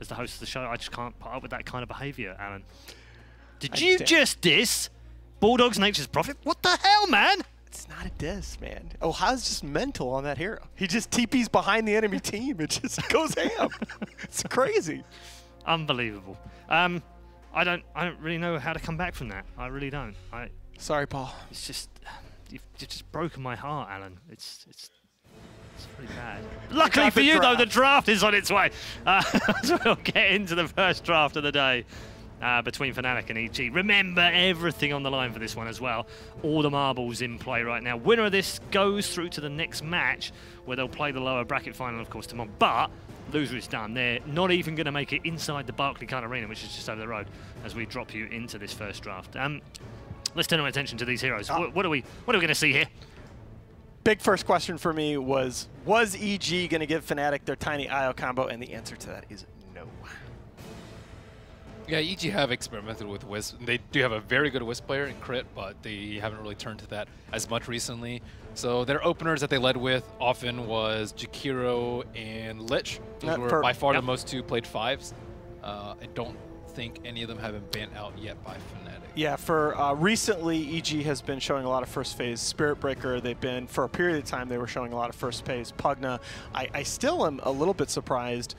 as the host of the show, I just can't put up with that kind of behaviour, Alan. Did you just diss Bulldog's Nature's Prophet? What the hell, man? It's not a diss, man. Ohio's just mental on that hero. He just TPs behind the enemy team. It just goes ham. It's crazy. Unbelievable. I don't really know how to come back from that. I really don't. Sorry, Paul. It's just you've just broken my heart, Alan. It's pretty bad. Luckily for you, though, the draft is on its way. So we'll get into the first draft of the day between fnatic and EG. Remember, everything on the line for this one as well. All the marbles in play right now. Winner of this goes through to the next match, where they'll play the lower bracket final, of course, tomorrow. But loser is done. They're not even going to make it inside the Barclaycard Arena, which is just over the road, as we drop you into this first draft. Let's turn our attention to these heroes. What are we going to see here? Big first question for me was EG going to give fnatic their tiny IO combo? And the answer to that is no. Yeah, EG have experimented with Wisp. They do have a very good Wisp player in Crit, but they haven't really turned to that as much recently. So their openers that they led with often was Jakiro and Lich. Those were by far the most two played fives. I don't think any of them have been banned out yet by fnatic. Yeah, for recently, EG has been showing a lot of first phase Spirit Breaker. They've been, for a period of time, they were showing a lot of first phase Pugna. I still am a little bit surprised.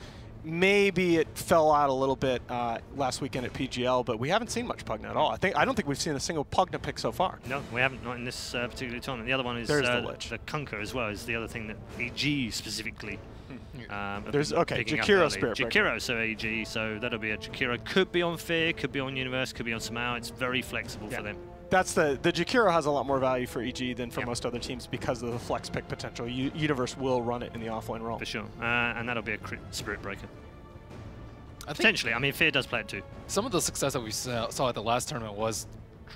Maybe it fell out a little bit last weekend at PGL, but we haven't seen much Pugna at all. I don't think we've seen a single Pugna pick so far. No, we haven't, not in this particular tournament. The other one is the Kunkka as well, is the other thing that EG specifically. There's Jakiro Spirit Breaker. Jakiro, so EG, so that'll be a Jakiro. Could be on Fear, could be on Universe, could be on Samao. It's very flexible for them. That's the Jakiro has a lot more value for EG than for most other teams because of the flex pick potential. Universe will run it in the offlane role. For sure, and that'll be a crit Spirit Breaker. Potentially, I mean, Fear does play it too. Some of the success that we saw at the last tournament was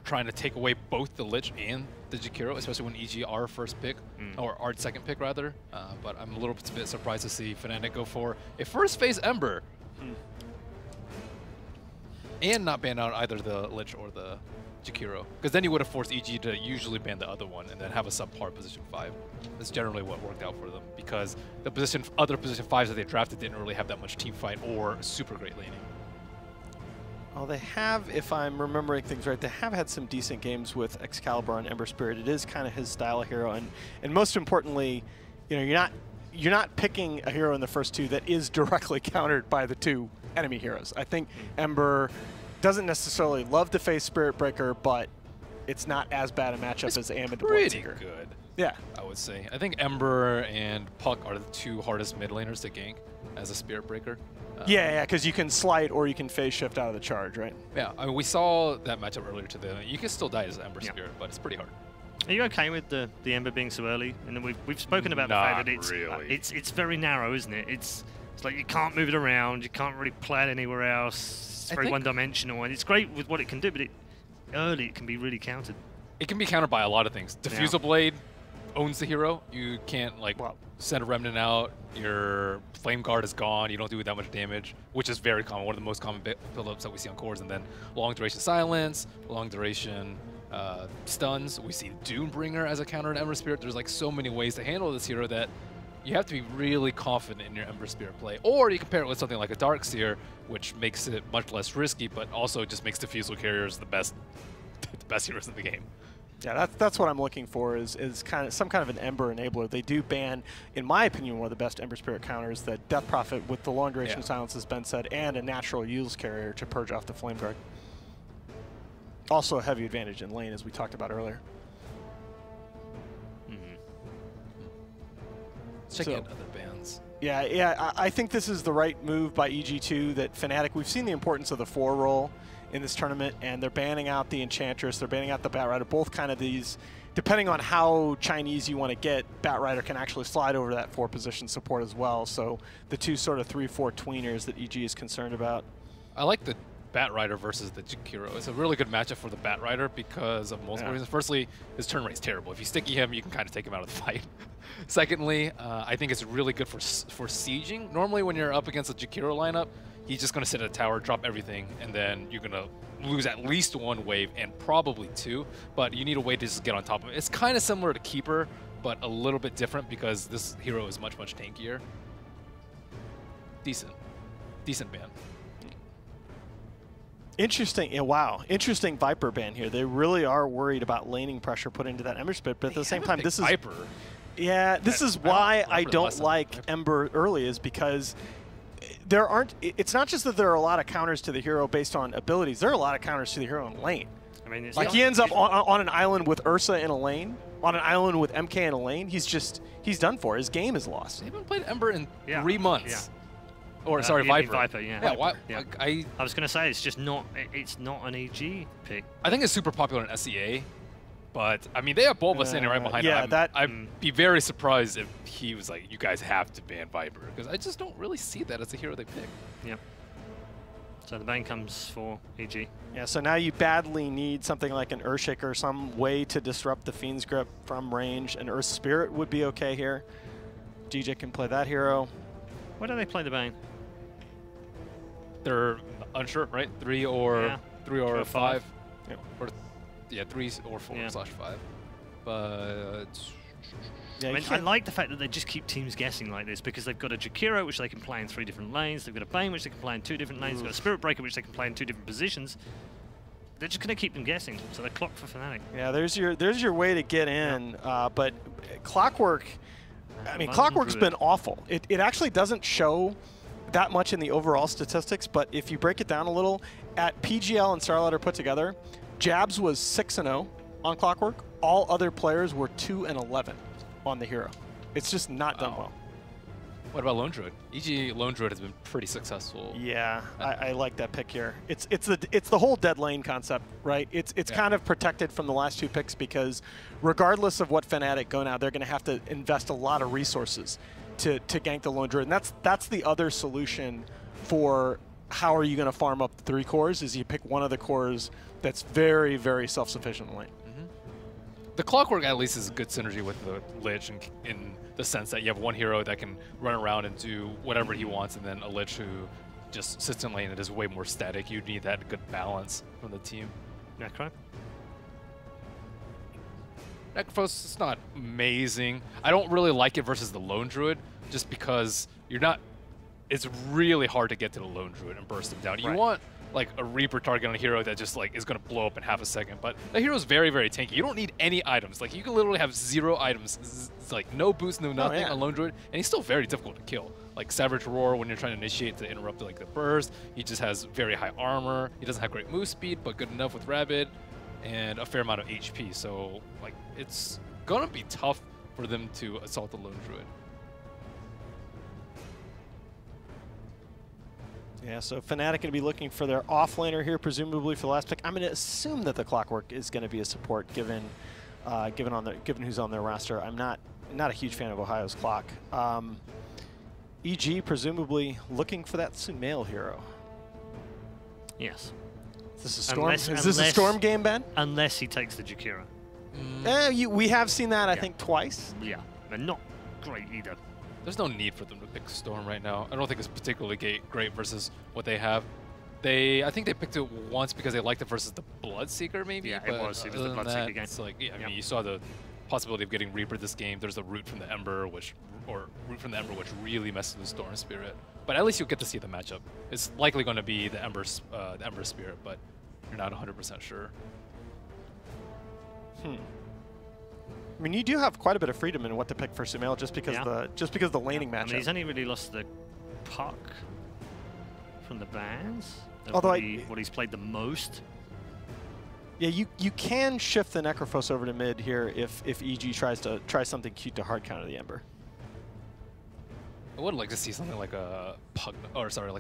trying to take away both the Lich and the Jakiro, especially when EG are first pick, or our second pick rather. But I'm a little bit surprised to see fnatic go for a first phase Ember. And not ban out either the Lich or the Jakiro. Because then you would have forced EG to usually ban the other one and then have a subpar position 5. That's generally what worked out for them, because the other position 5s that they drafted didn't really have that much team fight or super great laning. Well, they have, if I'm remembering things right, they have had some decent games with Excalibur and Ember Spirit. It is kind of his style of hero, and most importantly, you know, you're not picking a hero in the first two that is directly countered by the two enemy heroes. I think Ember doesn't necessarily love to face Spirit Breaker, but it's not as bad a matchup as Am and pretty good. Yeah, I would say. I think Ember and Puck are the two hardest mid laners to gank as a Spirit Breaker. Yeah, because you can slide or you can phase shift out of the charge, right? Yeah, I mean, we saw that matchup earlier today. You can still die as Ember Spirit, but it's pretty hard. Are you okay with the Ember being so early? And we've spoken about the fact that it's very narrow, isn't it? It's like you can't move it around, you can't really play it anywhere else. It's very one-dimensional, and it's great with what it can do, but early it can be really countered. It can be countered by a lot of things. Diffusal Blade owns the hero. You can't send a Remnant out, your Flame Guard is gone, you don't do that much damage, which is very common, one of the most common build-ups that we see on cores. And then long duration silence, long duration stuns. We've seen Doombringer as a counter to Ember Spirit. There's like so many ways to handle this hero that you have to be really confident in your Ember Spirit play. Or you can pair it with something like a Darkseer, which makes it much less risky, but also just makes Diffusal Carriers the best heroes in the game. Yeah, that's what I'm looking for is kind of some kind of an Ember enabler. They do ban, in my opinion, one of the best Ember Spirit counters, the Death Prophet with the long duration silence, as Ben said, and a natural Eul's Carrier to purge off the Flame Guard. Also a heavy advantage in lane, as we talked about earlier. Check out other bans. Yeah, I think this is the right move by EG2, that fnatic, we've seen the importance of the 4 role in this tournament, and they're banning out the Enchantress, they're banning out the Batrider, both kind of these, depending on how Chinese you want to get, Batrider can actually slide over that 4 position support as well, so the two sort of 3-4 tweeners that EG is concerned about. I like the Batrider versus the Jakiro. It's a really good matchup for the Batrider because of multiple reasons. Firstly, his turn rate's terrible. If you sticky him, you can kind of take him out of the fight. Secondly, I think it's really good for sieging. Normally when you're up against a Jakiro lineup, he's just going to sit at a tower, drop everything, and then you're going to lose at least 1 wave and probably 2, but you need a way to just get on top of it. It's kind of similar to Keeper, but a little bit different because this hero is much, much tankier. Decent decent ban. Interesting. Yeah, wow. Interesting Viper ban here. They really are worried about laning pressure put into that Ember Spirit, but at the same time, this is Viper. Yeah, this is why I don't like Ember early, is because there aren't. It's not just that there are a lot of counters to the hero based on abilities. There are a lot of counters to the hero in lane. I mean, like he ends up on an island with Ursa in a lane, on an island with MK in a lane. He's done for. His game is lost. They haven't played Ember in 3 months. Or sorry, Viper. Viper, yeah. Yeah, why, yeah. Like, I was gonna say it's just not. It's not an EG pick. I think it's super popular in SEA, but I mean they have Bulba standing right behind him. Yeah, I'd be very surprised if he was like, "You guys have to ban Viper," because I just don't really see that as a hero they pick. Yep. So the ban comes for EG. Yeah. So now you badly need something like an Urshik or some way to disrupt the Fiend's Grip from range. An Earth Spirit would be okay here. DJ can play that hero. Why do they play the Bane? They're unsure, right? 3 or 5. Yeah. Or 3 or 4/5. But yeah, I mean, I like the fact that they just keep teams guessing like this, because they've got a Jakiro, which they can play in 3 different lanes. They've got a Bane, which they can play in 2 different lanes. They've got a Spirit Breaker, which they can play in 2 different positions. They're just going to keep them guessing, so they're clocked for Fnatic. Yeah, there's your way to get in, but Clockwork. I mean, Clockwork's been awful. It actually doesn't show that much in the overall statistics, but if you break it down a little, at PGL and Starlighter put together, Jabs was 6-0 on Clockwork. All other players were 2-11 on the hero. It's just not done well. What about Lone Druid? EG Lone Druid has been pretty successful. Yeah, I like that pick here. It's the whole dead lane concept, right? It's kind of protected from the last 2 picks, because regardless of what Fnatic go now, they're going to have to invest a lot of resources to gank the Lone Druid. And that's the other solution for how are you going to farm up the 3 cores, is you pick one of the cores that's very, very self-sufficient in lane. The Clockwork at least is a good synergy with the Lich in the sense that you have one hero that can run around and do whatever he wants, and then a Lich who just sits in lane and is way more static. You need that good balance from the team. Necro? Necrophos is not amazing. I don't really like it versus the Lone Druid, just because you're not. It's really hard to get to the Lone Druid and burst him down. You want like a Reaper target on a hero that just like is going to blow up in half a second, but the hero's very, very tanky. You don't need any items. Like you can literally have 0 items. It's like no boost, no nothing on Lone Druid, and he's still very difficult to kill. Like Savage Roar, when you're trying to initiate to interrupt like the burst, he just has very high armor. He doesn't have great move speed, but good enough with Rabid, and a fair amount of HP. So like it's gonna be tough for them to assault the Lone Druid. Yeah, so Fnatic going to be looking for their offlaner here, presumably for the last pick. I'm going to assume that the Clockwork is going to be a support, given who's on their roster. I'm not a huge fan of Ohio's Clock. EG presumably looking for that Sumail hero. Yes. Is this a storm? Is this a storm game, Ben? Unless he takes the Jakiro. We have seen that, I think, twice. Yeah, and not great either. There's no need for them to pick Storm right now. I don't think it's particularly great versus what they have. I think they picked it once because they liked it versus the Bloodseeker, maybe. Yeah, it was the Bloodseeker game. It's like, yeah, I mean, you saw the possibility of getting Reaper this game. There's a root from the Ember, which really messes with Storm Spirit. But at least you'll get to see the matchup. It's likely going to be the Ember Spirit, but you're not 100% sure. I mean, you do have quite a bit of freedom in what to pick for Sumail, just because the laning matchup. I mean, he's only really lost the puck from the bans. Although what he's played the most. Yeah, you can shift the Necrophos over to mid here if EG tries something cute to hard counter the Ember. I would like to see something like a like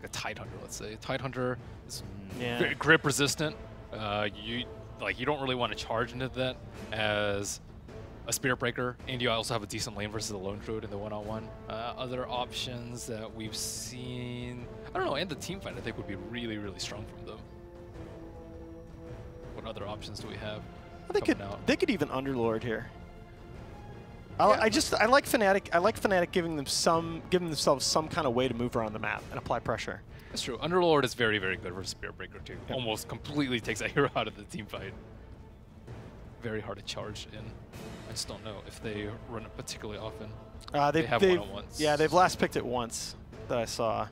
a Tidehunter, let's say. Tidehunter is very grip resistant. You don't really want to charge into that as a Spirit Breaker, and you also have a decent lane versus the Lone Druid in the one-on-one. Other options that we've seen, I don't know, and the team fight I think would be really, really strong from them. What other options do we have? They could even Underlord here. I like Fnatic. I like Fnatic giving themselves some kind of way to move around the map and apply pressure. That's true. Underlord is very, very good versus Spirit Breaker too. Yep. Almost completely takes that hero out of the team fight. Very hard to charge in. I just don't know if they run it particularly often. They have one-on-ones. Yeah, they've last picked it once that I saw.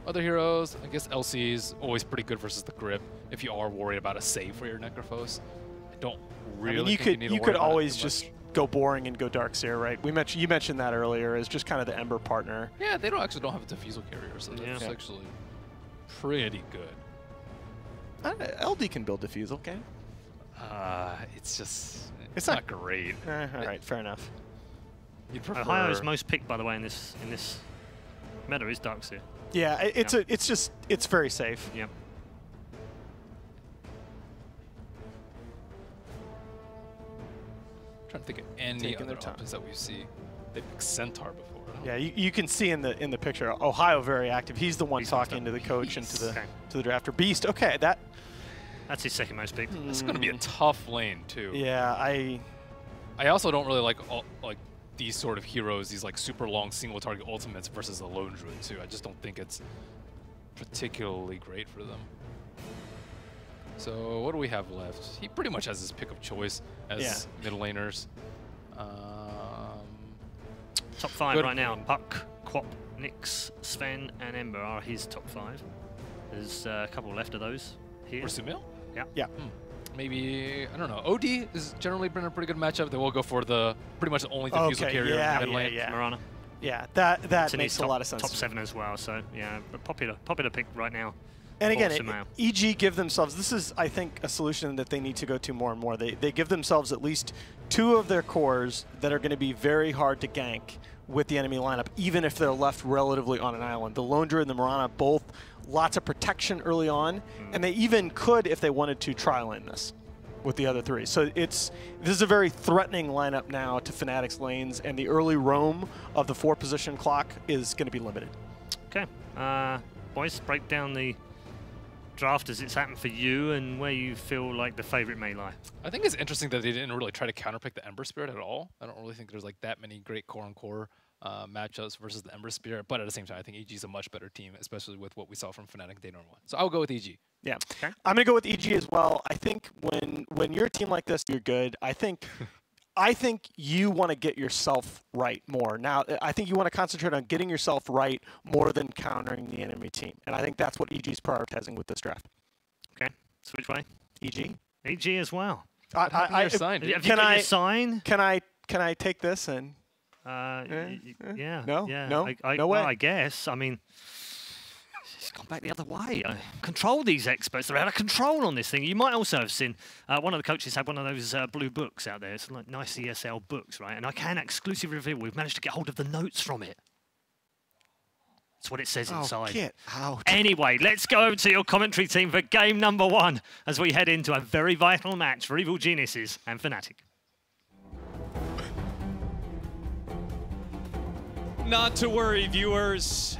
Other heroes, I guess LC is always pretty good versus the grip if you are worried about a save for your Necrophos. I don't really I mean, think you could always just go boring and go Darkseer, right? You mentioned that earlier as just kind of the Ember partner. Yeah, they don't have a Diffusal carrier, so that's actually pretty good. LD can build Diffusal, okay? It's just it's not great. All right, fair enough. You'd prefer Ohio's most picked, by the way, in this meta is Darkseer. Yeah, it's very safe. Yep. I'm trying to think of any other options that we see. They picked Centaur before. Yeah, you can see in the picture, Ohio very active. He's the one talking to the coach and to the drafter. Beast, okay, that's his second most picked. This is going to be a tough lane too. Yeah, I also don't really like these sort of heroes, these like super long single target ultimates versus the lone druid too. I just don't think it's particularly great for them. So what do we have left? He pretty much has his pick of choice as middle laners. Top 5 right now. Puck, Quap, Nyx, Sven, and Ember are his top 5. There's a couple left of those here. For Sumil? Yeah. Yeah. Maybe, I don't know. OD has generally been a pretty good matchup. They will go for the pretty much the only Diffusal carrier in mid lane. Mirana. Yeah, that makes a lot of sense. Top 7 as well, so yeah, but popular pick right now. And again, EG give themselves, this is, I think, a solution that they need to go to more and more. They give themselves at least 2 of their cores that are going to be very hard to gank with the enemy lineup, even if they're left relatively on an island. The Lone Druid and the Mirana, both lots of protection early on, and they even could, if they wanted to, tri-lane this with the other 3. So this is a very threatening lineup now to Fnatic's lanes, and the early roam of the 4-position clock is going to be limited. Okay. Boys, break down the draft as it's happened for you and where you feel like the favorite may lie. I think it's interesting that they didn't really try to counterpick the Ember Spirit at all. I don't really think there's like that many great core-on-core matchups versus the Ember Spirit, but at the same time, I think EG is a much better team, especially with what we saw from Fnatic Day Norm 1. So I'll go with EG. Yeah, okay. I'm going to go with EG as well. I think when you're a team like this, you're good. I think you want to get yourself right more. Now, I think you want to concentrate on getting yourself right more than countering the enemy team. And I think that's what EG is prioritizing with this draft. Okay. Switch way. EG. EG as well. Have you got your sign? Can I take this and... yeah. No? Yeah. No? No way? Well, I guess. I mean... It's gone back the other way. Control these experts. They're out of control on this thing. You might also have seen one of the coaches had one of those blue books out there. It's like nice ESL books, right? And I can exclusively reveal we've managed to get hold of the notes from it. That's what it says inside. Get out. Anyway, let's go over to your commentary team for game number 1 as we head into a very vital match for Evil Geniuses and Fnatic. Not to worry, viewers.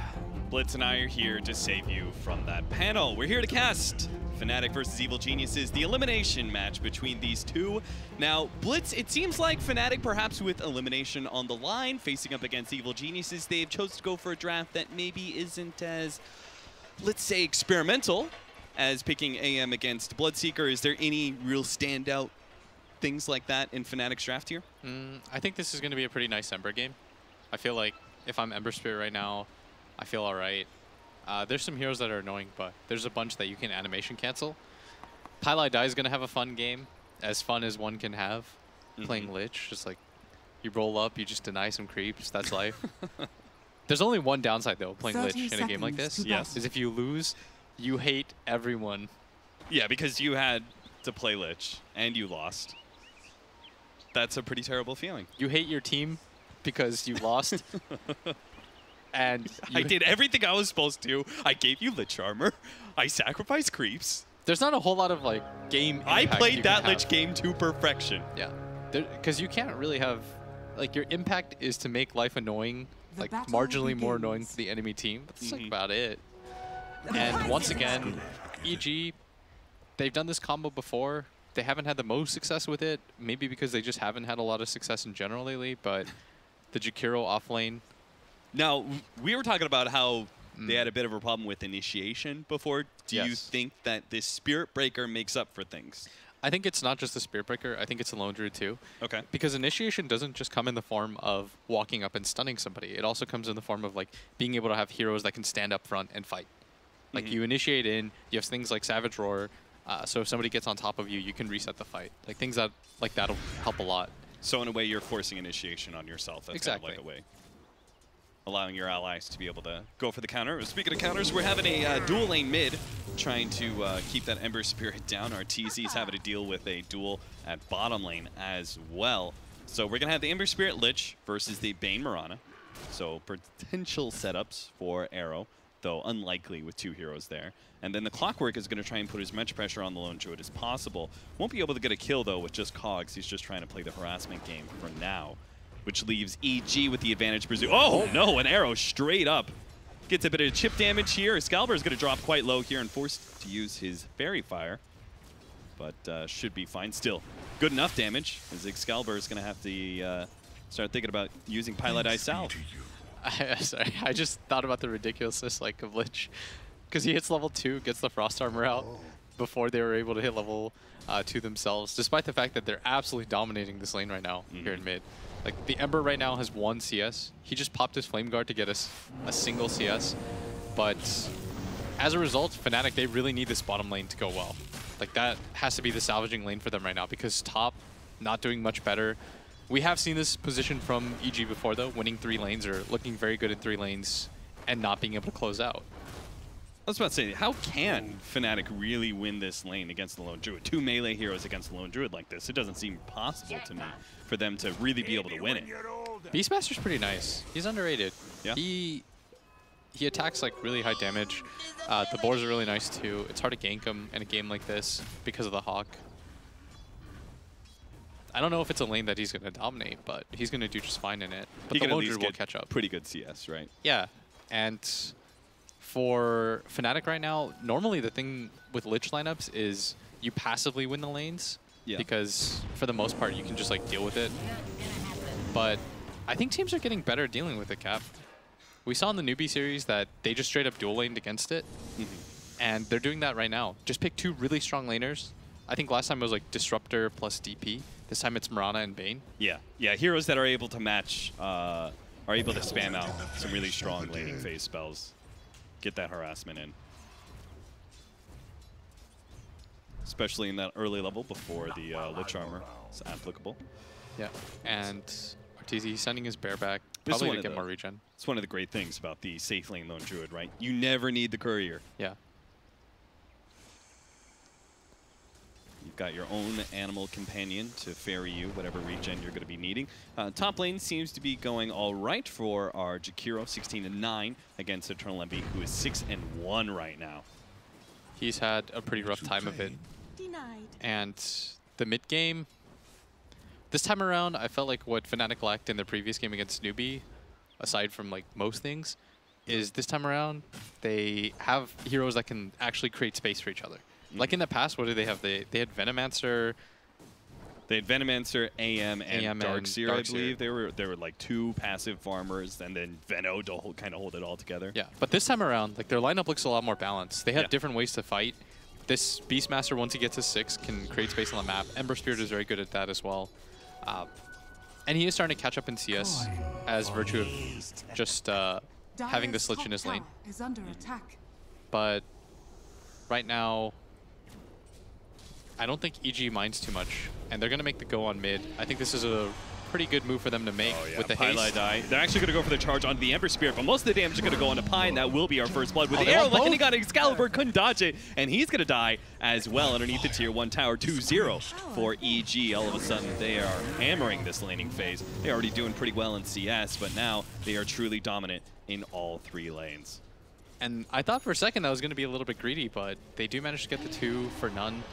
Blitz and I are here to save you from that panel. We're here to cast Fnatic versus Evil Geniuses, the elimination match between these two. Now, Blitz, it seems like Fnatic, perhaps with elimination on the line, facing up against Evil Geniuses, they've chosen to go for a draft that maybe isn't as, let's say, experimental as picking AM against Bloodseeker. Is there any real standout things like that in Fnatic's draft here? I think this is going to be a pretty nice Ember game. I feel like if I'm Ember Spirit right now, I feel all right. There's some heroes that are annoying, but there's a bunch that you can animation cancel. Pylai Dai is going to have a fun game, as fun as one can have, playing Lich. Just like, you roll up, you just deny some creeps, that's life. There's only one downside, though, playing Lich in a game like this. Yes. Is if you lose, you hate everyone. Yeah, because you had to play Lich, and you lost. That's a pretty terrible feeling. You hate your team because you lost. And I did everything I was supposed to. I gave you Lich armor. I sacrificed creeps. There's not a whole lot of like game impact. I played that Lich game to perfection. Yeah, because you can't really have like your impact is to make life annoying, like marginally more annoying for the enemy team. But that's like about it. And once again, EG, they've done this combo before. They haven't had the most success with it. Maybe because they just haven't had a lot of success in general lately. But the Jakiro offlane. Now, we were talking about how they had a bit of a problem with initiation before. Do you think that this Spirit Breaker makes up for things? I think it's not just the Spirit Breaker. I think it's a Lone Druid too. Okay. Because initiation doesn't just come in the form of walking up and stunning somebody. It also comes in the form of like being able to have heroes that can stand up front and fight. Like you initiate in, you have things like Savage Roar. So if somebody gets on top of you, you can reset the fight. Like things that like that'll help a lot. So in a way, you're forcing initiation on yourself. That's exactly. kind of like a way. Allowing your allies to be able to go for the counter. Speaking of counters, we're having a dual lane mid, trying to keep that Ember Spirit down. Our TZ's having to deal with a duel at bottom lane as well. So we're going to have the Ember Spirit Lich versus the Bane Mirana. So potential setups for Arrow, though unlikely with 2 heroes there. And then the Clockwork is going to try and put as much pressure on the Lone Druid as possible. Won't be able to get a kill, though, with just Cogs. He's just trying to play the harassment game for now, which leaves EG with the advantage. Oh, no, an arrow straight up. Gets a bit of chip damage here. Excalibur is going to drop quite low here and forced to use his Fairy Fire, but should be fine. Still, good enough damage, as Excalibur is going to have to start thinking about using Pilot Eye Salve. Sorry, I just thought about the ridiculousness like of Lich, because he hits level 2, gets the Frost Armor out before they were able to hit level 2 themselves, despite the fact that they're absolutely dominating this lane right now here in mid. Like, the Ember right now has 1 CS. He just popped his Flame Guard to get us a single CS. But as a result, Fnatic, they really need this bottom lane to go well. Like, that has to be the salvaging lane for them right now, because top, not doing much better. We have seen this position from EG before, though, winning 3 lanes or looking very good in 3 lanes and not being able to close out. I was about to say, how can Fnatic really win this lane against the Lone Druid? 2 melee heroes against the Lone Druid like this. It doesn't seem possible to me for them to really be able to win it. Beastmaster's pretty nice. He's underrated. Yeah. He attacks like really high damage. The boars are really nice too. It's hard to gank him in a game like this because of the Hawk. I don't know if it's a lane that he's going to dominate, but he's going to do just fine in it. But the Lone Druid will catch up. Pretty good CS, right? Yeah, and for Fnatic right now, normally the thing with Lich lineups is you passively win the lanes because for the most part you can just like deal with it. But I think teams are getting better at dealing with it, Cap. We saw in the newbie series that they just straight up dual laned against it, and they're doing that right now. Just pick 2 really strong laners. I think last time it was like Disruptor plus DP. This time it's Mirana and Bane. Yeah, heroes that are able to match, are able to spam out some really strong laning phase spells. Get that harassment in. Especially in that early level before the Lich Armor is applicable. Yeah, and RTZ sending his bear back, probably to get more regen. It's one of the great things about the safe lane Lone Druid, right? You never need the courier. Yeah. You've got your own animal companion to ferry you whatever regen you're going to be needing. Top lane seems to be going all right for our Jakiro, 16-9 against Eternal Envy, who is 6-1 right now. He's had a pretty rough time of it. And the mid game, this time around, I felt like what Fnatic lacked in their previous game against Newbie, aside from like most things, is this time around they have heroes that can actually create space for each other. Like in the past, what did they have? They had Venomancer. They had Venomancer, AM, and Darkseer, I believe. They were like 2 passive farmers, and then Veno to kind of hold it all together. Yeah, but this time around, like their lineup looks a lot more balanced. They have different ways to fight. This Beastmaster, once he gets to 6, can create space on the map. Ember Spirit is very good at that as well. And he is starting to catch up in CS as virtue of just having this Lich in his lane. But right now, I don't think EG minds too much, and they're going to make the go on mid. I think this is a pretty good move for them to make with the haste. They're actually going to go for the charge onto the Ember Spirit, but most of the damage is going to go onto Pine. That will be our first blood. With the arrow landing on Excalibur, couldn't dodge it, and he's going to die as well underneath the Tier 1 tower. 2-0 for EG. All of a sudden, they are hammering this laning phase. They're already doing pretty well in CS, but now they are truly dominant in all 3 lanes. And I thought for a second that was going to be a little bit greedy, but they do manage to get the 2 for none.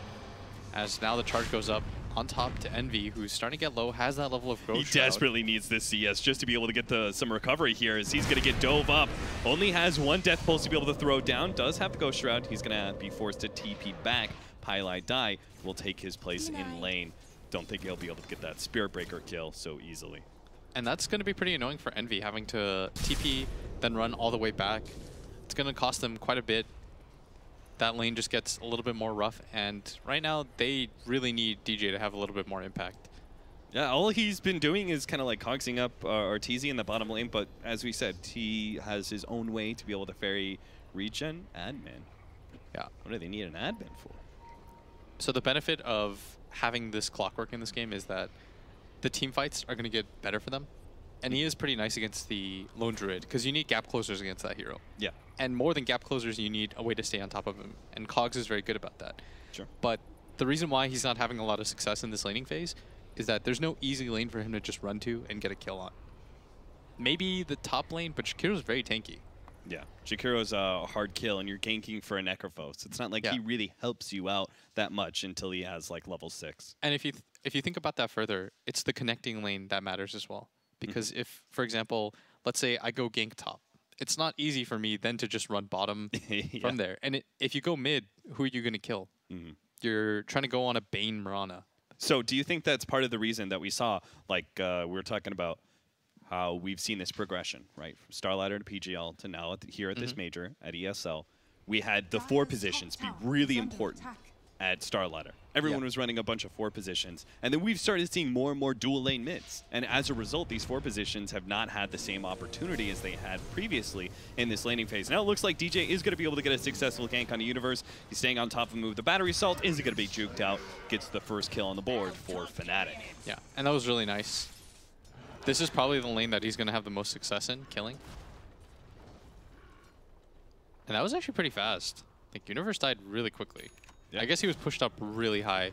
As now the charge goes up on top to Envy, who's starting to get low, has that level of growth. He desperately needs this CS just to be able to get some recovery here, as he's going to get dove up. Only has 1 Death Pulse to be able to throw down. Does have the Ghost Shroud. He's going to be forced to TP back. Pylai Dai will take his place in lane. Don't think he'll be able to get that Spirit Breaker kill so easily. And that's going to be pretty annoying for Envy, having to TP, then run all the way back. It's going to cost them quite a bit. that lane just gets a little bit more rough. And right now, they really need DJ to have a little bit more impact. Yeah, all he's been doing is kind of like cogsing up Arteezy in the bottom lane, but as we said, he has his own way to be able to ferry regen admin. Yeah. What do they need an admin for? So the benefit of having this clockwork in this game is that the team fights are going to get better for them. And he is pretty nice against the Lone Druid, because you need gap closers against that hero. Yeah. And more than gap closers, you need a way to stay on top of him. And Cogs is very good about that. Sure. But the reason why he's not having a lot of success in this laning phase is that there's no easy lane for him to just run to and get a kill on. Maybe the top lane, but Shakiro's very tanky. Yeah, Shakiro's a hard kill, and you're ganking for a Necrophos. It's not like he really helps you out that much until he has like level 6. And if you think about that further, it's the connecting lane that matters as well. Because if, for example, let's say I go gank top, it's not easy for me then to just run bottom from there. And if you go mid, who are you going to kill? You're trying to go on a Bane Mirana. So do you think that's part of the reason that we saw, like we were talking about, how we've seen this progression, right? From Starladder to PGL to now here at this major, at ESL. We had the 4 positions be really important at Starladder. Everyone was running a bunch of 4 positions. And then we've started seeing more and more dual lane mids. And as a result, these 4 positions have not had the same opportunity as they had previously in this laning phase. Now it looks like DJ is going to be able to get a successful gank on a Universe. He's staying on top of him with the battery assault. Isn't going to be juked out. Gets the first kill on the board for fnatic. Yeah, and that was really nice. This is probably the lane that he's going to have the most success in killing. And that was actually pretty fast. I think Universe died really quickly. Yeah. I guess he was pushed up really high.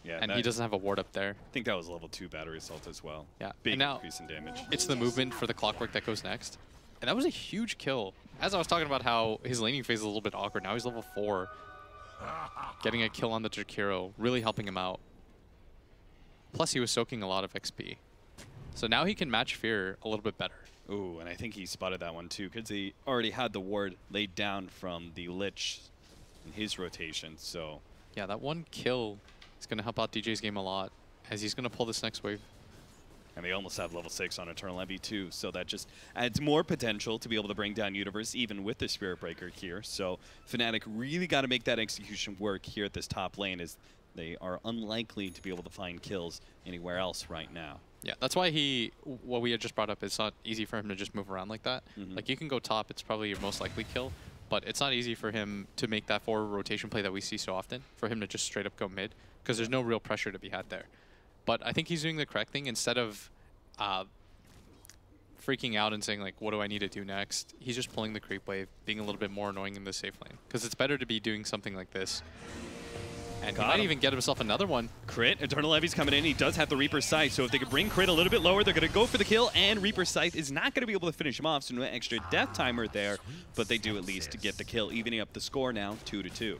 Yeah, and he doesn't have a ward up there. I think that was level 2 battery assault as well. Yeah. Big and now increase in damage. It's the movement for the clockwork that goes next. And that was a huge kill. As I was talking about how his laning phase is a little bit awkward, now he's level 4. Getting a kill on the Jakiro, really helping him out. Plus he was soaking a lot of XP. So now he can match Fear a little bit better. Ooh, and I think he spotted that one too, because he already had the ward laid down from the Lich in his rotation, so... Yeah, that one kill is going to help out DJ's game a lot, as he's going to pull this next wave. And they almost have level 6 on Eternal Envy too, so that just adds more potential to be able to bring down Universe, even with the Spirit Breaker here. So fnatic really got to make that execution work here at this top lane, as they are unlikely to be able to find kills anywhere else right now. Yeah, that's why what we had just brought up, it's not easy for him to just move around like that. Like, you can go top, it's probably your most likely kill, but it's not easy for him to make that forward rotation play that we see so often, for him to just straight up go mid, because there's no real pressure to be had there. But I think he's doing the correct thing. Instead of freaking out and saying, like, what do I need to do next? He's just pulling the creep wave, being a little bit more annoying in the safe lane, because it's better to be doing something like this. And he might even get himself another one. Crit, Eternal Envy's coming in. He does have the Reaper's Scythe, so if they could bring Crit a little bit lower, they're going to go for the kill, and Reaper's Scythe is not going to be able to finish him off, so no extra death timer there, but they do at least to get the kill, evening up the score now 2-2.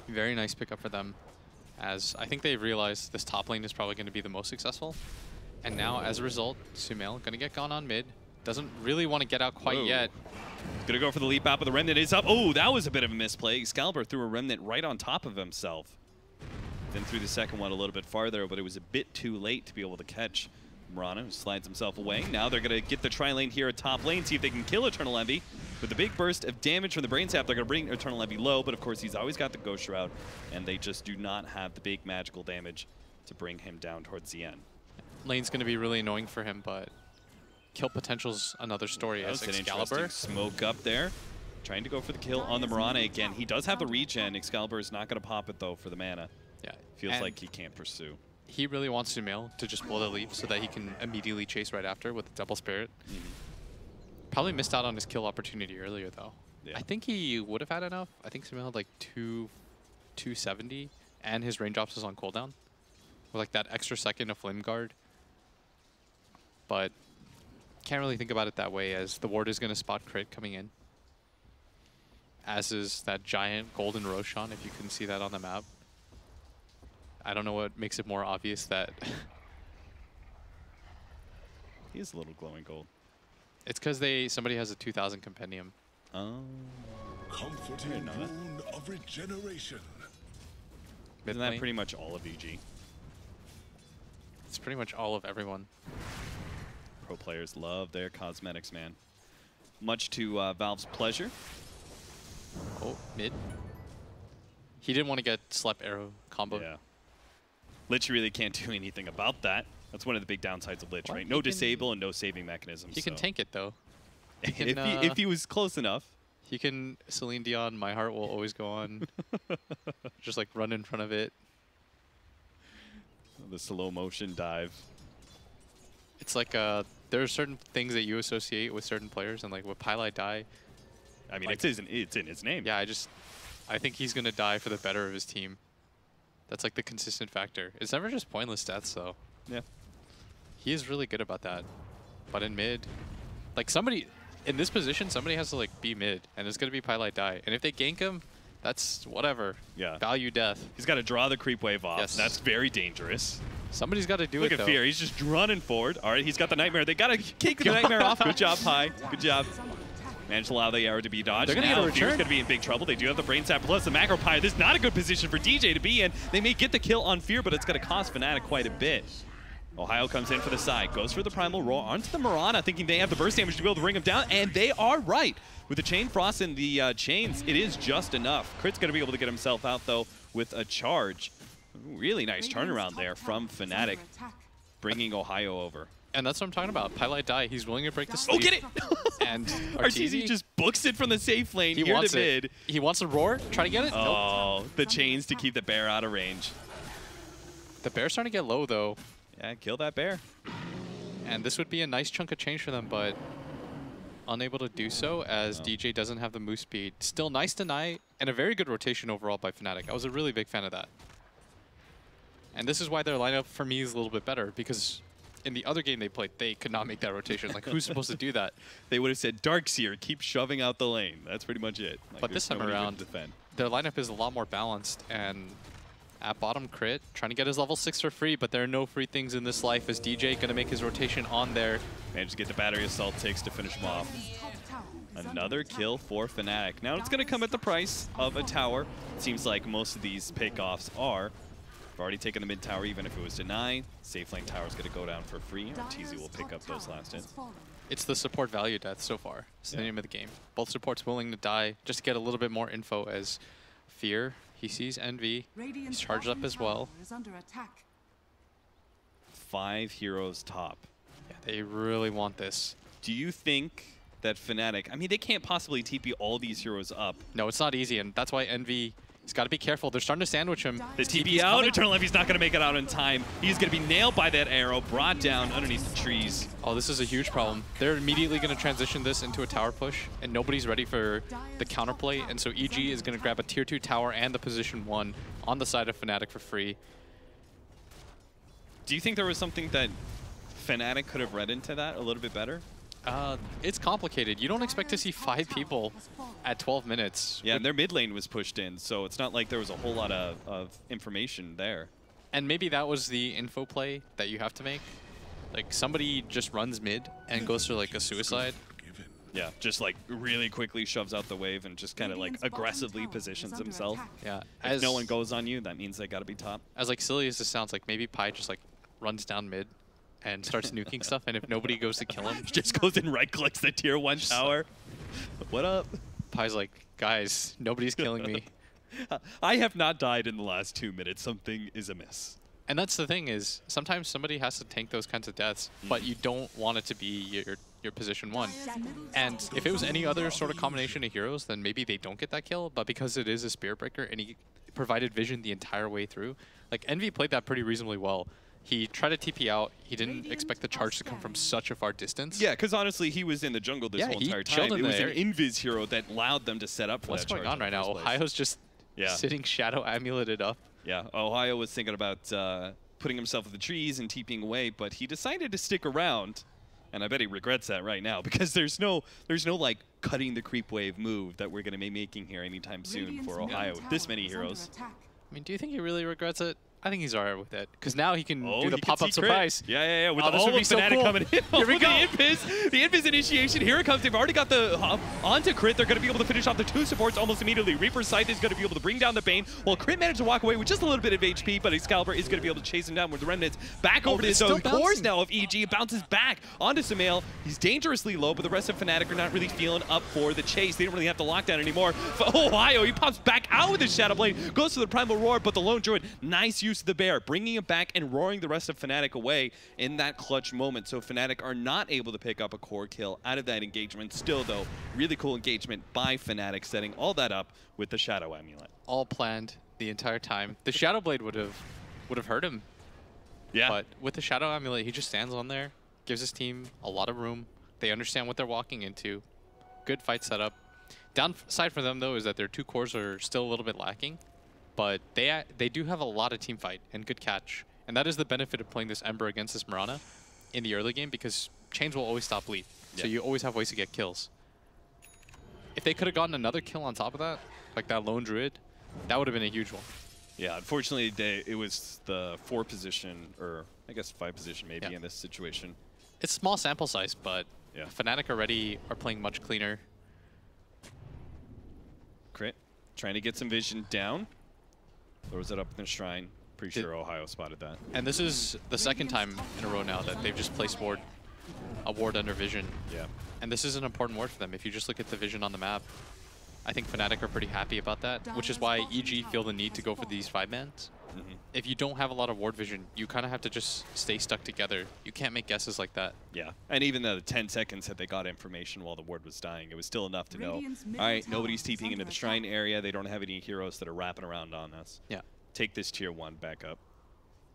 Very nice pickup for them, as I think they've realized this top lane is probably going to be the most successful. And now, as a result, Sumail going to get gone on mid. Doesn't really want to get out quite yet. Gonna go for the leap out, but the Remnant is up. Oh, that was a bit of a misplay. Excalibur threw a Remnant right on top of himself. Then threw the second one a little bit farther, but it was a bit too late to be able to catch Mirana, who slides himself away. Now they're gonna get the tri-lane here at top lane, see if they can kill Eternal Envy. With the big burst of damage from the Brain Sap, they're gonna bring Eternal Envy low, but of course he's always got the Ghost Shroud, and they just do not have the big magical damage to bring him down towards the end. Lane's gonna be really annoying for him, but kill potential's another story as Excalibur. Smoke up there. Trying to go for the kill on the Mirana again. He does have the regen. Excalibur is not going to pop it, though, for the mana. Yeah. Feels like he can't pursue. He really wants Sumail to just blow the leap so that he can immediately chase right after with the Double Spirit. Probably missed out on his kill opportunity earlier, though. Yeah. I think he would have had enough. I think Sumail had like 270, and his raindrops was on cooldown. With like that extra second of Flame Guard. But can't really think about it that way, as the ward is going to spot crit coming in. As is that giant golden Roshan, if you couldn't see that on the map. I don't know what makes it more obvious that... He is a little glowing gold. It's because somebody has a 2000 compendium. Oh. Comforting boon of regeneration. Isn't that pretty much all of EG? It's pretty much all of everyone. Pro players love their cosmetics, man. Much to Valve's pleasure. Oh, mid. He didn't want to get slap arrow combo. Yeah. Lich really can't do anything about that. That's one of the big downsides of Lich, Well, right? No disable and no saving mechanisms. He can tank it though. If he was close enough. He can Celine Dion, My Heart Will Always Go On. Just like run in front of it. The slow motion dive. It's like there are certain things that you associate with certain players, and like with Pylai die. I mean, Like- it's in his name. Yeah, I think he's gonna die for the better of his team. That's like the consistent factor. It's never just pointless deaths though. Yeah. He is really good about that. But in mid, like somebody in this position, somebody has to like be mid, and it's gonna be Pylai die. And if they gank him, that's whatever. Yeah. Value death. He's got to draw the creep wave off. Yes. That's very dangerous. Somebody's got to do Look it at though. Fear. He's just running forward. All right, he's got the Nightmare. They got to kick the Nightmare off. Good job, Pi. Good job. Managed to allow the arrow to be dodged. They're gonna get a return. Fear's going to be in big trouble. They do have the Brain Sap plus the Macro Pi. This is not a good position for DJ to be in. They may get the kill on Fear, but it's going to cost Fnatic quite a bit. Ohio comes in for the side, goes for the Primal Roar onto the Mirana, thinking they have the burst damage to be able to bring him down, and they are right. With the Chain Frost and the chains, it is just enough. Crit's going to be able to get himself out, though, with a charge. Ooh, really nice turnaround there from Fnatic, bringing Ohio over. And that's what I'm talking about. Pylai die. He's willing to break the sleep. Oh, get it! And RTZ just books it from the safe lane he here wants to mid. it. He wants a roar. Try to get it. Nope. Oh, the chains to keep the bear out of range. The bear's starting to get low though. Yeah, kill that bear. And this would be a nice chunk of change for them, but unable to do so as DJ doesn't have the move speed. Still nice deny and a very good rotation overall by Fnatic. I was a really big fan of that. And this is why their lineup for me is a little bit better, because in the other game they played, they could not make that rotation. Like, who's supposed to do that? They would have said Darkseer, keep shoving out the lane. That's pretty much it. Like, But this there's time nobody around, to defend. their lineup is a lot more balanced, and at bottom crit, trying to get his level 6 for free, but there are no free things in this life as DJ going to make his rotation on there. Managed to get the battery assault takes to finish him off. Another kill for Fnatic. Now it's going to come at the price of a tower. It seems like most of these pickoffs are. I've already taken the mid tower even if it was denied. Safe lane tower is going to go down for free. TZ will pick up those last hits. It's the support value death so far. It's the name of the game. Both supports willing to die just to get a little bit more info as Fear, he sees Envy. He's charged up as well. 5 heroes top. Yeah, they really want this. Do you think that Fnatic, I mean, they can't possibly TP all these heroes up. No, it's not easy, and that's why Envy, he's got to be careful. They're starting to sandwich him. The TP out, Eternal Envy's not going to make it out in time. He's going to be nailed by that arrow, brought down underneath the trees. Oh, this is a huge problem. They're immediately going to transition this into a tower push, and nobody's ready for the counterplay, and so EG is going to grab a tier 2 tower and the position 1 on the side of Fnatic for free. Do you think there was something that Fnatic could have read into that a little bit better? It's complicated. You don't expect to see 5 people at 12 minutes. Yeah, and their mid lane was pushed in, so it's not like there was a whole lot of information there. And maybe that was the info play that you have to make. Like, somebody just runs mid and goes for, like, a suicide. Yeah, just, like, really quickly shoves out the wave and just kind of, like, aggressively positions himself. Yeah. If no one goes on you, that means they got to be top. As, like, silly as this sounds, like, maybe Pi just, like, runs down mid and starts nuking stuff, and if nobody goes to kill him, Just goes and right-clicks the tier 1 tower. What up? Pi's like, guys, nobody's killing me. I have not died in the last 2 minutes. Something is amiss. And that's the thing is, sometimes somebody has to tank those kinds of deaths, but you don't want it to be your position 1. And if it was any other sort of combination of heroes, then maybe they don't get that kill, but because it is a Spirit Breaker and he provided vision the entire way through, like Envy played that pretty reasonably well. He tried to TP out. He didn't expect the charge to come from such a far distance. Yeah, because honestly, he was in the jungle this whole entire time. It was an invis hero that allowed them to set up for What's that charge. going on right now? Ohio's just sitting shadow amuleted up. Yeah, Ohio was thinking about putting himself in the trees and TPing away, but he decided to stick around, and I bet he regrets that right now because there's no like cutting the creep wave move that we're going to be making here anytime soon for Ohio with this many heroes. I mean, do you think he really regrets it? I think he's alright with it. Because now he can do the he can pop-up see crit. surprise. Yeah. With Oh, this all would of be so Fnatic cool. coming in. Here we go. The Invis initiation. Here it comes. They've already got the onto Crit. They're going to be able to finish off the 2 supports almost immediately. Reaper's Scythe is going to be able to bring down the Bane, while Crit managed to walk away with just a little bit of HP, but Excalibur is going to be able to chase him down with the Remnants. Back over to his own course now of EG. It bounces back onto Sumail. He's dangerously low, but the rest of Fnatic are not really feeling up for the chase. They don't really have to lock down anymore. Ohio, he pops back out with his Shadow Blade, goes to the Primal Roar, but the Lone Druid, nice use of the Bear, bringing him back and roaring the rest of Fnatic away in that clutch moment. So Fnatic are not able to pick up a core kill out of that engagement. Still, though, really cool engagement by Fnatic, setting all that up with the Shadow Amulet. All planned the entire time. The Shadow Blade would have hurt him. Yeah. But with the Shadow Amulet, he just stands on there, gives his team a lot of room. They understand what they're walking into. Good fight setup. Downside for them, though, is that their 2 cores are still a little bit lacking. But they do have a lot of team fight and good catch. And that is the benefit of playing this Ember against this Mirana in the early game, because chains will always stop bleed. Yeah. So you always have ways to get kills. If they could have gotten another kill on top of that, like that Lone Druid, that would have been a huge one. Yeah, unfortunately, it was the 4 position, or I guess 5 position maybe in this situation. It's small sample size, but Fnatic already are playing much cleaner. Crit, trying to get some vision down. Throws it up in the shrine. Pretty sure Ohio spotted that. And this is the second time in a row now that they've just placed a ward under vision. Yeah. And this is an important ward for them. If you just look at the vision on the map, I think Fnatic are pretty happy about that, which is why EG feel the need to go for these 5-mans. If you don't have a lot of ward vision, you kind of have to just stay stuck together. You can't make guesses like that. Yeah, and even the 10 seconds that they got information while the ward was dying, it was still enough to know, all right, nobody's TPing into the shrine area. They don't have any heroes that are wrapping around on us. Yeah. Take this tier 1 back up.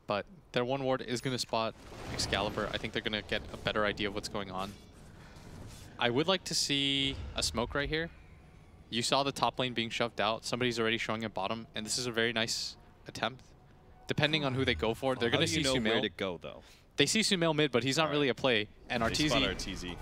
But their 1 ward is going to spot Excalibur. I think they're going to get a better idea of what's going on. I would like to see a smoke right here. You saw the top lane being shoved out. Somebody's already showing at bottom, and this is a very nice attempt. Depending on who they go for, they're going to see Sumail. How do you know where to go, though? They see Sumail mid, but he's not really a play. And They spot Arteezy.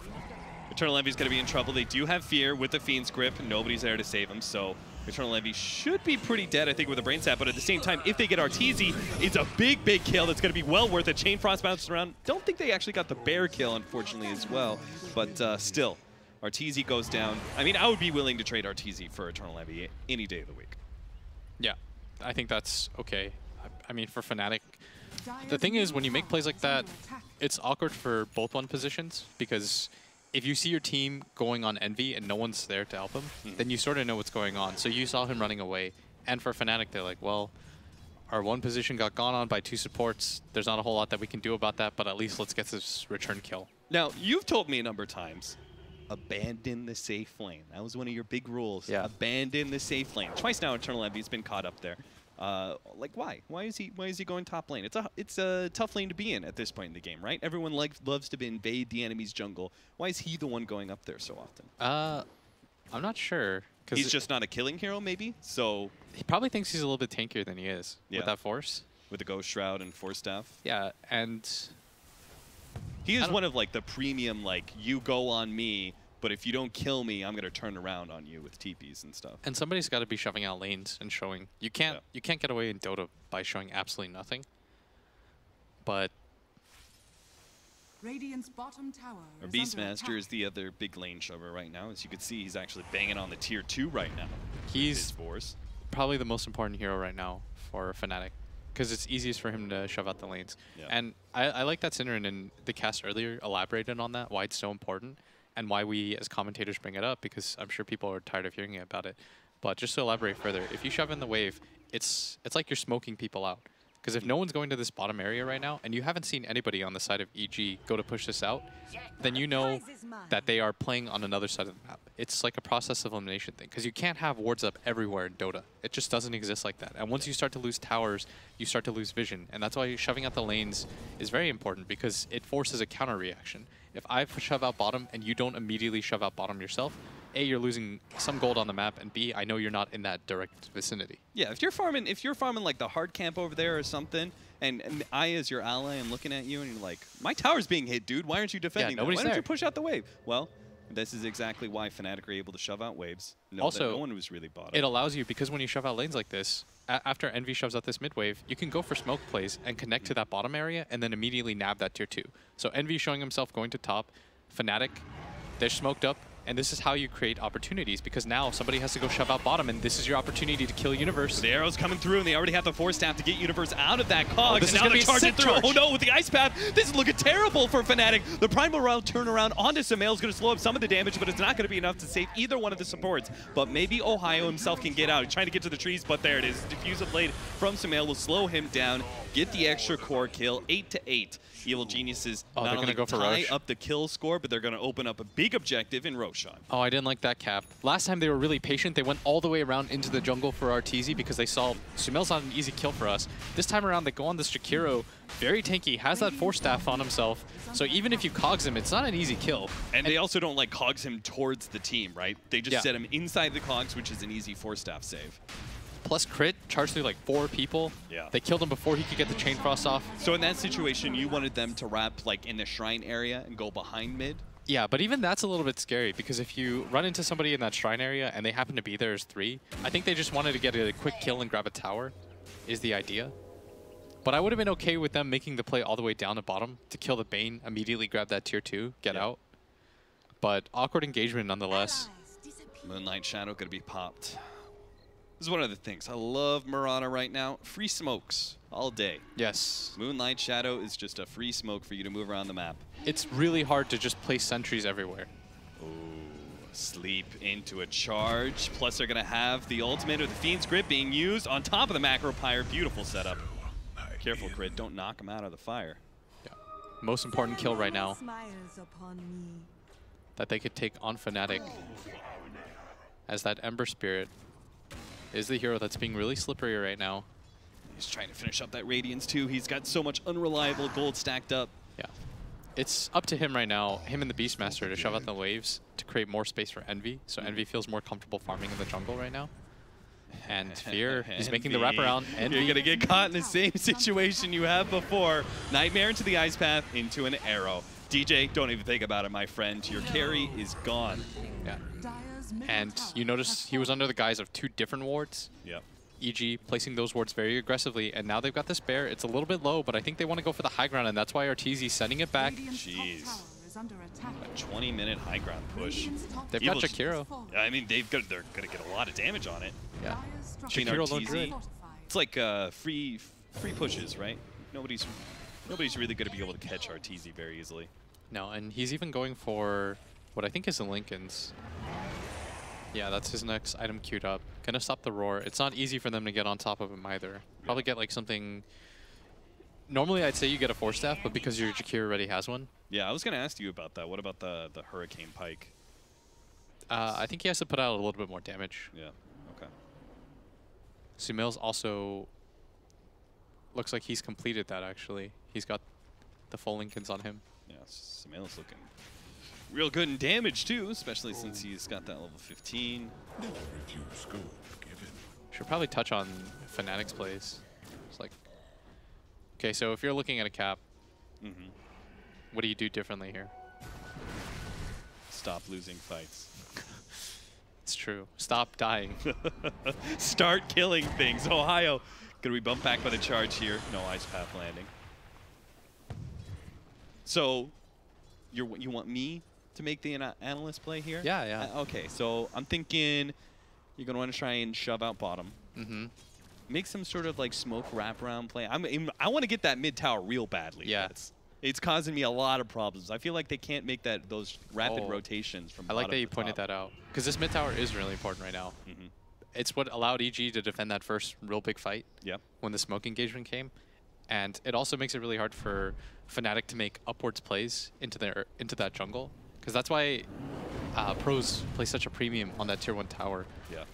Eternal Envy's going to be in trouble. They do have Fear with the Fiend's Grip. Nobody's there to save him, so Eternal Envy should be pretty dead, I think, with a Brain Sap. But at the same time, if they get Arteezy, it's a big, big kill that's going to be well worth it. Chain Frost bounces around. Don't think they actually got the bear kill, unfortunately, as well. But still, Arteezy goes down. I mean, I would be willing to trade Arteezy for Eternal Envy any day of the week. Yeah, I think that's okay. I mean, for Fnatic, the thing is, when you make plays like that, it's awkward for both one positions, because if you see your team going on Envy and no one's there to help him, then you sort of know what's going on. So you saw him running away. And for Fnatic, they're like, well, our 1 position got gone on by 2 supports. There's not a whole lot that we can do about that, but at least let's get this return kill. Now, you've told me a number of times, abandon the safe lane. That was one of your big rules. Yeah. Abandon the safe lane. Twice now, Eternal Envy's been caught up there. Like, why? Why is he going top lane? It's a tough lane to be in at this point in the game, right? Everyone loves to invade the enemy's jungle. Why is he the one going up there so often? I'm not sure. He's just not a killing hero, maybe? So he probably thinks he's a little bit tankier than he is with that Force. With the Ghost Shroud and Force Staff? Yeah, and he is one of, like, the premium, like, you go on me, but if you don't kill me, I'm gonna turn around on you with TPs and stuff. And somebody's got to be shoving out lanes and showing. You can't get away in Dota by showing absolutely nothing. But Radiant's bottom tower. Our Beastmaster is the other big lane shover right now. As you can see, he's actually banging on the tier 2 right now. He's probably the most important hero right now for Fnatic, because it's easiest for him to shove out the lanes. Yeah. And I like that Synderen in the cast earlier elaborated on that, why it's so important. And why we as commentators bring it up, because I'm sure people are tired of hearing about it. But just to elaborate further, if you shove in the wave, it's like you're smoking people out. Because if no one's going to this bottom area right now, and you haven't seen anybody on the side of EG go to push this out, then you know that they are playing on another side of the map. It's like a process of elimination thing, because you can't have wards up everywhere in Dota. It just doesn't exist like that. And once you start to lose towers, you start to lose vision. And that's why shoving out the lanes is very important, because it forces a counter reaction. If I shove out bottom and you don't immediately shove out bottom yourself, A, you're losing some gold on the map, and B, I know you're not in that direct vicinity. Yeah, if you're farming like the hard camp over there or something, and I as your ally am looking at you and you're like, my tower's being hit, dude. Why aren't you defending that? Why don't you push out the wave? Well, This is exactly why Fnatic are able to shove out waves. Also, no one was really bought it up. allows you, because when you shove out lanes like this, after Envy shoves out this mid wave, you can go for smoke plays and connect to that bottom area and then immediately nab that tier 2. So Envy showing himself going to top, Fnatic, they're smoked up, and this is how you create opportunities, because now somebody has to go shove out bottom, and this is your opportunity to kill Universe. The arrow's coming through, and they already have the Force Staff to get Universe out of that cog. This and is now gonna they're be a charging sick through. charge. Oh no, with the Ice Path, this is looking terrible for Fnatic. The Primal Round turnaround onto Sumail's going to slow up some of the damage, but it's not going to be enough to save either one of the supports. But maybe Ohio himself can get out. He's trying to get to the trees, but there it is. Diffusive Blade from Sumail will slow him down, get the extra core kill, 8-8. Evil Geniuses not only go for tie Rosh. up the kill score, but they're going to open up a big objective in Roshan. Oh, I didn't like that cap. Last time they were really patient. They went all the way around into the jungle for RTZ because they saw Sumail's not an easy kill for us. This time around, they go on this Jakiro, very tanky, has that Force Staff on himself. So even if you cogs him, it's not an easy kill. And they also don't like cogs him towards the team, right? They just set him inside the cogs, which is an easy Force Staff save. Plus crit, charged through like 4 people. Yeah. They killed him before he could get the Chain Frost off. So in that situation, you wanted them to wrap like in the shrine area and go behind mid? Yeah, but even that's a little bit scary because if you run into somebody in that shrine area and they happen to be there as 3, I think they just wanted to get a quick kill and grab a tower is the idea. But I would have been okay with them making the play all the way down to bottom to kill the Bane, immediately grab that tier 2, get out. But awkward engagement nonetheless. Moonlight Shadow gonna be popped. This is one of the things. I love Mirana right now. Free smokes all day. Yes. Moonlight Shadow is just a free smoke for you to move around the map. It's really hard to just place sentries everywhere. Ooh, sleep into a charge. Plus they're gonna have the ultimate or the Fiend's Grip being used on top of the Macro Pyre. Beautiful setup. Careful, Crit. Don't knock him out of the fire. Yeah. Most important kill right now that they could take on Fnatic, as that Ember Spirit is the hero that's being really slippery right now. He's trying to finish up that Radiance too. He's got so much unreliable gold stacked up. Yeah. It's up to him right now, him and the Beastmaster, to shove out the waves to create more space for Envy, so Envy feels more comfortable farming in the jungle right now. And Fear is making the wraparound. Envy. You're going to get caught in the same situation you have before. Nightmare into the Ice Path, into an arrow. DJ, don't even think about it, my friend. Your carry is gone. Yeah. And you notice he was under the guise of 2 different wards. Yep. EG placing those wards very aggressively, and now they've got this bear. It's a little bit low, but I think they want to go for the high ground, and that's why RTZ sending it back. Jeez. A 20-minute high ground push. They've got Jakiro. I mean, they're going to get a lot of damage on it. Yeah. Jakiro Jakiro low druid. It's like free pushes, right? Nobody's really going to be able to catch RTZ very easily. No, and he's even going for what I think is the Lincolns. Yeah, that's his next item queued up. Gonna stop the roar. It's not easy for them to get on top of him either. Probably get like something... Normally I'd say you get a Force Staff, but because your Jakiro already has one. Yeah, I was gonna ask you about that. What about the Hurricane Pike? I think he has to put out a little bit more damage. Yeah, okay. Sumail's also... Looks like he's completed that actually. He's got the full Lincolns on him. Yeah, Sumail's looking real good in damage too, especially since he's got that level 15. Should probably touch on Fnatic's plays. It's like, okay, so if you're looking at a cap, what do you do differently here? Stop losing fights. It's true. Stop dying. Start killing things. Ohio, gonna be bumped back by the charge here. No Ice Path landing. So, you want me to make the analyst play here? Yeah, yeah. Okay, so I'm thinking you're going to want to try and shove out bottom. Make some sort of like smoke wraparound play. I want to get that mid tower real badly. Yeah. It's causing me a lot of problems. I feel like they can't make those rapid rotations from I like bottom that you to pointed top. that out. Because this mid tower is really important right now. It's what allowed EG to defend that first real big fight when the smoke engagement came. And it also makes it really hard for Fnatic to make upwards plays into that jungle. Because that's why pros place such a premium on that tier 1 tower.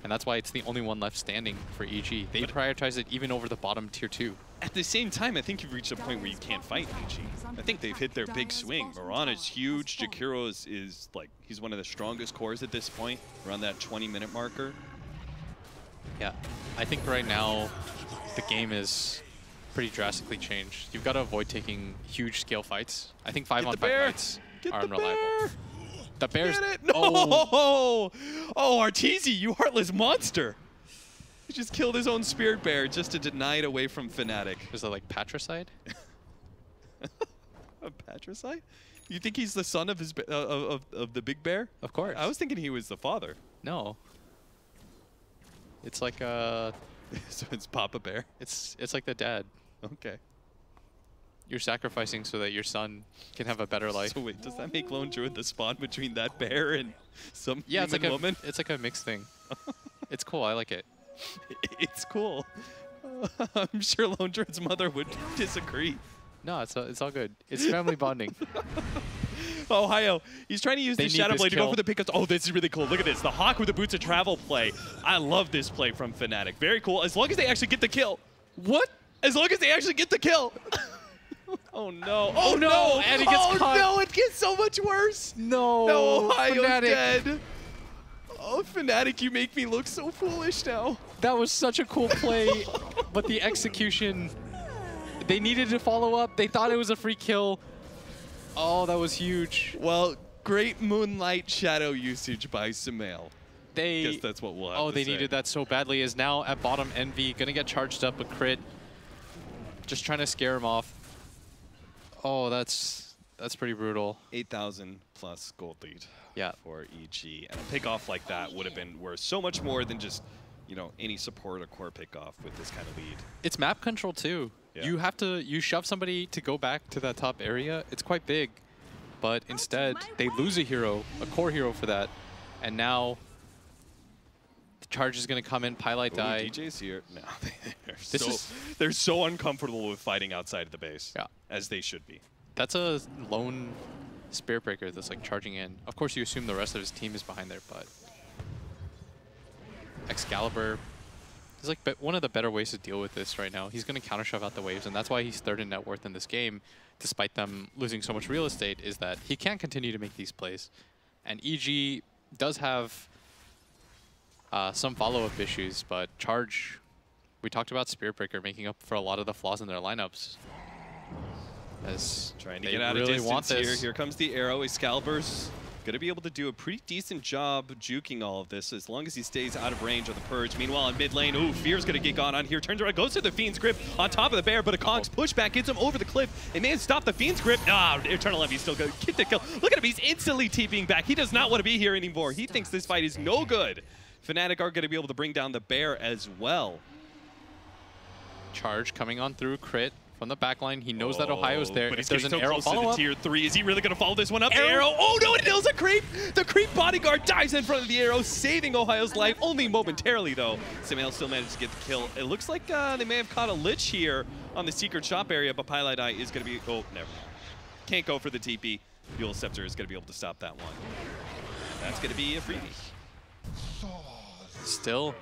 And that's why it's the only one left standing for EG. They prioritize it even over the bottom tier 2. At the same time, I think you've reached a point where you can't fight EG. I think they've hit their big swing. Mirana's huge. Jakiro is like, he's one of the strongest cores at this point, around that 20-minute marker. Yeah, I think right now the game is pretty drastically changed. You've got to avoid taking huge scale fights. I think 5-on-5 fights are unreliable. The Bears. Get it? No! Oh, Arteezy, you heartless monster! He just killed his own Spirit Bear just to deny it away from fnatic. Is that like patricide? A patricide? You think he's the son of his of the big bear? Of course. I was thinking he was the father. No. It's like So it's Papa Bear. it's like the dad. Okay. You're sacrificing so that your son can have a better life. So wait, does that make Lone Druid the spawn between that bear and some Yeah, it's like human woman? it's like a mixed thing. It's cool. I like it. It's cool. I'm sure Lone Druid's mother would disagree. No, it's all good. It's family bonding. Ohio, he's trying to use the need Shadow this Blade to go kill. for the pickups. Oh, this is really cool. Look at this. The Hawk with the Boots of Travel play. I love this play from fnatic. Very cool. As long as they actually get the kill. What? As long as they actually get the kill. Oh, no. Oh, no. And he gets caught. No, it gets so much worse. No. No, Ohio's Fnatic. dead. Oh, fnatic, you make me look so foolish now. That was such a cool play, but the execution, they needed to follow up. They thought it was a free kill. Oh, that was huge. Well, great Moonlight Shadow usage by Sumail. They Guess that's what we'll have to they say. needed that so badly. Is now at bottom Envy, gonna get charged up a crit. Just trying to scare him off. Oh, that's pretty brutal. 8,000 plus gold lead. Yeah. For EG, and a pickoff like that would have been worth so much more than just, you know, any support or core pickoff with this kind of lead. It's map control too. Yeah. You shove somebody to go back to that top area. It's quite big, but instead they lose a hero, a core hero for that, and now the charge is gonna come in. Pylite Ooh, die. DJ's here. No, they're so uncomfortable with fighting outside of the base. Yeah. As they should be. That's a lone Spirit Breaker that's like charging in. Of course, you assume the rest of his team is behind there, but Excalibur is like one of the better ways to deal with this right now. He's going to counter shove out the waves, and that's why he's third in net worth in this game, despite them losing so much real estate, is that he can't continue to make these plays. And EG does have some follow-up issues, but Charge, we talked about Spirit Breaker making up for a lot of the flaws in their lineups. As Trying to they get out really of want distance here. this. Here comes the arrow. Excalibur's going to be able to do a pretty decent job juking all of this as long as he stays out of range of the Purge. Meanwhile, in mid lane, ooh, Fear's going to get gone on here. Turns around, goes to the Fiend's Grip on top of the Bear, but a Kong's pushback gets him over the cliff. It may have stopped the Fiend's Grip. Ah, Eternal Envy still going to get the kill. Look at him, he's instantly TPing back. He does not want to be here anymore. He thinks this fight is no good. fnatic are going to be able to bring down the Bear as well. Charge coming on through, crit from the backline. He knows that Ohio's there. But If he's there's getting an so arrow close to the follow-up, tier 3. Is he really going to follow this one up? The arrow. Oh, no, it kills a creep. The creep bodyguard dives in front of the arrow, saving Ohio's life only momentarily, though. Sumail still managed to get the kill. It looks like they may have caught a Lich here on the secret shop area, but Pylite Eye is going to be... Oh, never mind. Can't go for the TP. Dual Scepter is going to be able to stop that one. That's going to be a freebie. still,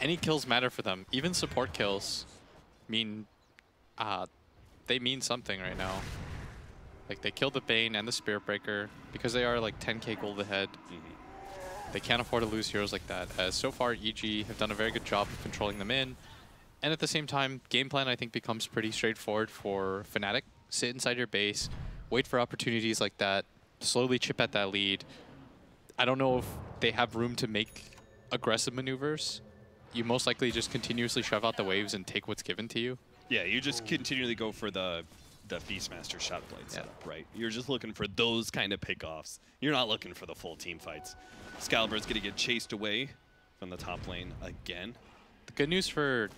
any kills matter for them. Even support kills mean... they mean something right now. Like, they killed the Bane and the Spirit Breaker because they are like 10k gold ahead. They can't afford to lose heroes like that, as so far EG have done a very good job of controlling them in. And at the same time, game plan I think becomes pretty straightforward for fnatic. Sit inside your base, wait for opportunities like that, slowly chip at that lead. I don't know if they have room to make aggressive maneuvers. You most likely just continuously shove out the waves and take what's given to you. Yeah, you just continually go for the Beastmaster shot blade setup, right? You're just looking for those kind of pickoffs. You're not looking for the full team fights. Excalibur's going to get chased away from the top lane again. The good news for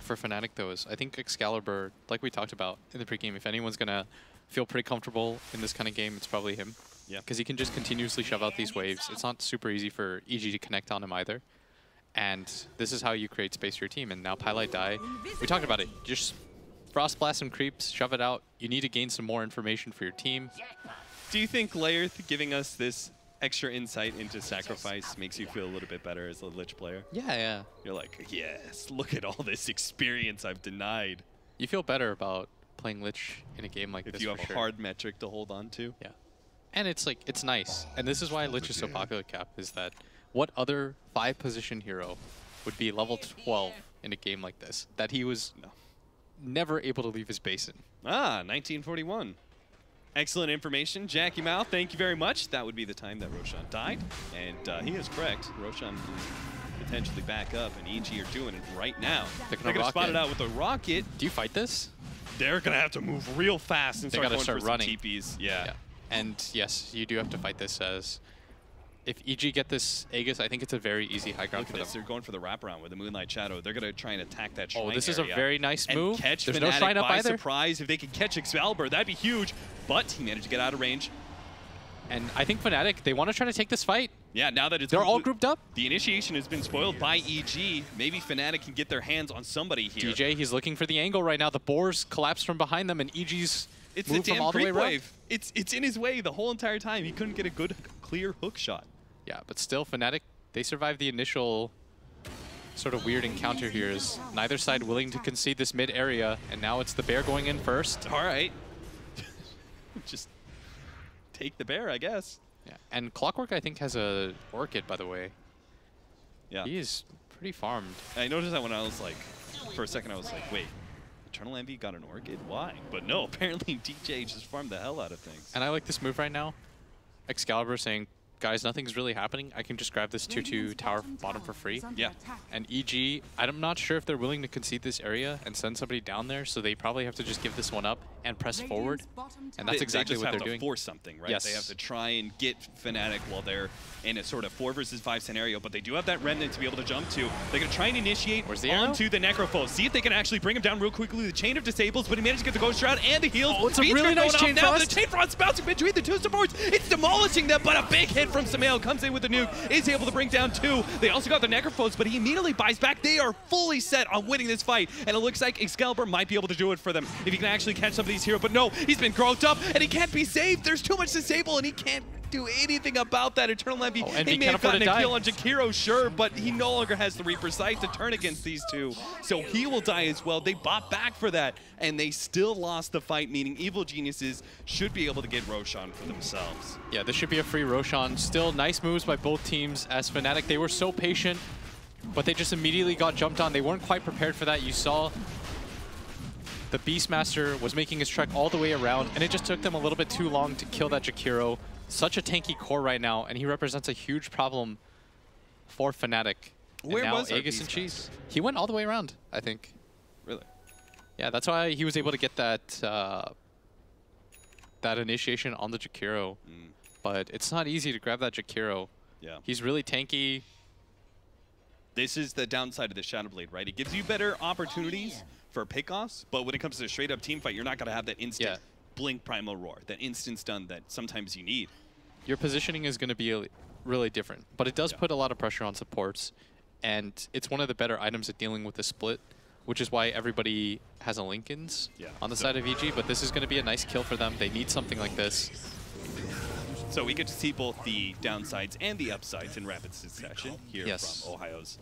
fnatic, though, is I think Excalibur, like we talked about in the pregame, if anyone's going to feel pretty comfortable in this kind of game, it's probably him. Yeah. Because he can just continuously shove out these waves. It's not super easy for EG to connect on him either. And this is how you create space for your team. And now Pylite die. We talked about it. Just Frost Blast some creeps, shove it out. You need to gain some more information for your team. Do you think Layerth giving us this extra insight into Sacrifice makes you feel a little bit better as a Lich player? Yeah. You're like, yes, look at all this experience I've denied. You feel better about playing Lich in a game like this. If you have for a sure. hard metric to hold on to. Yeah. And it's like, it's nice. And this is why Lich is so popular, Cap, is that what other 5-position hero would be level 12 in a game like this that he was never able to leave his base in? Ah, 1941. Excellent information, Jackie Mao. Thank you very much. That would be the time that Roshan died, and he is correct. Roshan is potentially back up, and EG are doing it right now. They're going to spot it out with a rocket. Do you fight this? They're going to have to move real fast and start going for running. some TPs. Yeah. And yes, you do have to fight this as if EG get this Aegis, I think it's a very easy high ground Look for at this. them. They're going for the wraparound with the Moonlight Shadow. They're going to try and attack that shrine this is area a very nice and move. Catch There's Fnatic no shrine up by either. surprise. If they could catch Excalibur, that'd be huge. But he managed to get out of range. And I think Fnatic, they want to try to take this fight. Yeah, now that it's They're all grouped up. The initiation has been spoiled by EG. Maybe Fnatic can get their hands on somebody here. DJ, he's looking for the angle right now. The boars collapsed from behind them, and EG's It's moved the from damn all the way creep around. wave. It's in his way the whole entire time. He couldn't get a good, clear hook shot. Yeah, but still, Fnatic, they survived the initial sort of weird encounter here. Is neither side willing to concede this mid area, and now it's the bear going in first. All right. Just take the bear, I guess. Yeah, and Clockwork, I think, has a Orchid, by the way. Yeah. He is pretty farmed. I noticed that when I was like, for a second I was like, wait, Eternal Envy got an Orchid? Why? But no, apparently DJ just farmed the hell out of things. And I like this move right now. Excalibur saying, guys, nothing's really happening. I can just grab this 2-2 tower bottom for free. Yeah. And EG, I'm not sure if they're willing to concede this area and send somebody down there, so they probably have to just give this one up and press forward. And that's exactly what they're doing. They just have to force something, right? Yes. They have to try and get Fnatic while they're in a sort of 4 versus 5 scenario, but they do have that Remnant to be able to jump to. They're going to try and initiate onto the Necrophos. See if they can actually bring him down real quickly. The Chain of Disables, but he managed to get the Ghost Shroud and the heals. Oh, it's a really nice Chain Frost. The Chain Frost bouncing between the two supports. It's demolishing them, but a big hit from Samael comes in with the nuke, is able to bring down 2. They also got the Necrophos, but he immediately buys back. They are fully set on winning this fight, and it looks like Excalibur might be able to do it for them if he can actually catch some of these heroes. But no, he's been groped up, and he can't be saved. There's too much disable, and he can't do anything about that. Eternal Envy, he may have gotten a kill on Jakiro, sure, but he no longer has the Reaper Sight to turn against these two, so he will die as well. They bought back for that, and they still lost the fight, meaning Evil Geniuses should be able to get Roshan for themselves. Yeah, this should be a free Roshan. Still nice moves by both teams as Fnatic. They were so patient, but they just immediately got jumped on. They weren't quite prepared for that. You saw the Beastmaster was making his trek all the way around, and it just took them a little bit too long to kill that Jakiro. Such a tanky core right now, and he represents a huge problem for Fnatic. Where and now was our Aegis and Beastmaster? Cheese? He went all the way around, I think. Really? Yeah, that's why he was able to get that that initiation on the Jakiro. But it's not easy to grab that Jakiro. Yeah. He's really tanky. This is the downside of the Shadowblade, right? It gives you better opportunities for pickoffs, but when it comes to a straight-up team fight, you're not going to have that instant blink Primal Roar, that instant stun that sometimes you need. Your positioning is going to be really different, but it does put a lot of pressure on supports, and it's one of the better items at dealing with the split, which is why everybody has a Linken's on the side of EG, but this is going to be a nice kill for them. They need something like this. So we get to see both the downsides and the upsides in rapid succession here from Ohio's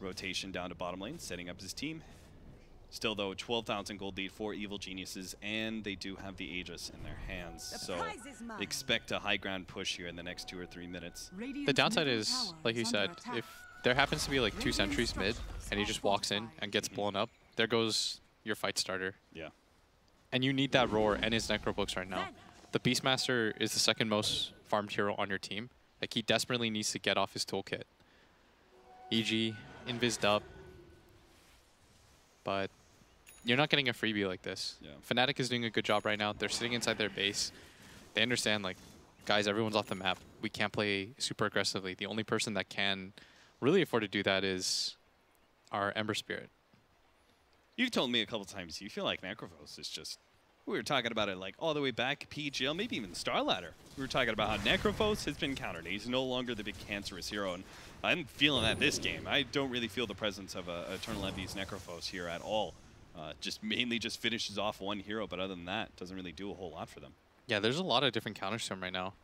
rotation down to bottom lane, setting up his team. Still, though, 12,000 gold lead for Evil Geniuses, and they do have the Aegis in their hands. So expect a high ground push here in the next 2 or 3 minutes. The downside is, like you said, if there happens to be like 2 sentries mid, and he just walks in and gets blown up, there goes your fight starter. Yeah. And you need that roar and his Necrobooks right now. The Beastmaster is the second most farmed hero on your team. Like, he desperately needs to get off his toolkit. EG, invised up. But you're not getting a freebie like this. Yeah. Fnatic is doing a good job right now. They're sitting inside their base. They understand, like, guys, everyone's off the map. We can't play super aggressively. The only person that can really afford to do that is our Ember Spirit. You've told me a couple times you feel like Necrophos is just... We were talking about it like all the way back PGL, maybe even Star Ladder. We were talking about how Necrophos has been countered. He's no longer the big cancerous hero, and I'm feeling that this game. I don't really feel the presence of Eternal Envy's Necrophos here at all. Just mainly just finishes off one hero, but other than that, doesn't really do a whole lot for them. Yeah, there's a lot of different counters to him right now.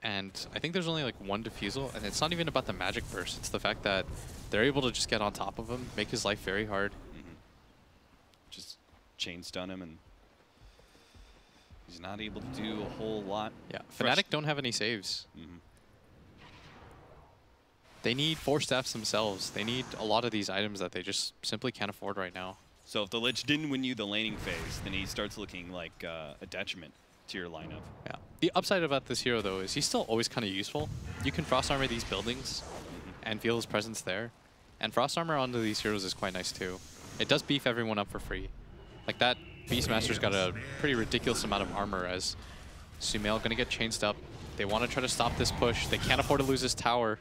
And I think there's only like one defusal, and it's not even about the magic burst. It's the fact that they're able to just get on top of him, make his life very hard. Just chain stun him, and he's not able to do a whole lot. Yeah, Fnatic don't have any saves. They need 4 staffs themselves. They need a lot of these items that they just simply can't afford right now. So if the Lich didn't win you the laning phase, then he starts looking like a detriment to your lineup. Yeah. The upside about this hero, though, is he's still always kind of useful. You can Frost Armor these buildings and feel his presence there. And Frost Armor onto these heroes is quite nice, too. It does beef everyone up for free. Like that Beastmaster's got a pretty ridiculous amount of armor as Sumail going to get changed up. They want to try to stop this push. They can't afford to lose this tower.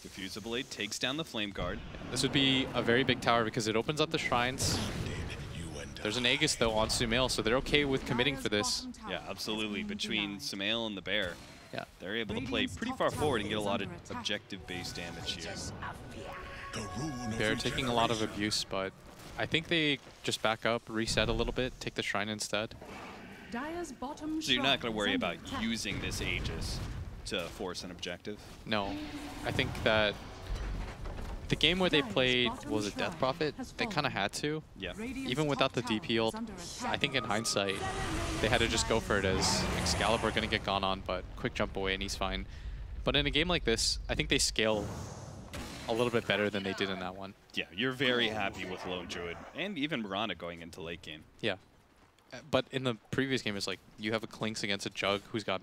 Diffuser Blade takes down the Flame Guard. This would be a very big tower because it opens up the shrines. There's an Aegis, though, on Sumail, so they're okay with committing for this. Yeah, absolutely. Between Sumail and the Bear, yeah, they're able to play pretty far forward and get a lot of objective-based damage here. Bear taking a lot of abuse, but I think they just back up, reset a little bit, take the shrine instead. So you're not going to worry about using this Aegis to force an objective? No. I think that the game where they played was a Death Prophet, they kind of had to. Yeah. Even without the DP ult, I think in hindsight, they had to just go for it as Excalibur going to get gone on, but quick jump away and he's fine. But in a game like this, I think they scale a little bit better than they did in that one. Yeah, you're very happy with Lone Druid and even Mirana going into late game. Yeah. But in the previous game, it's like you have a Clinks against a Jug who's got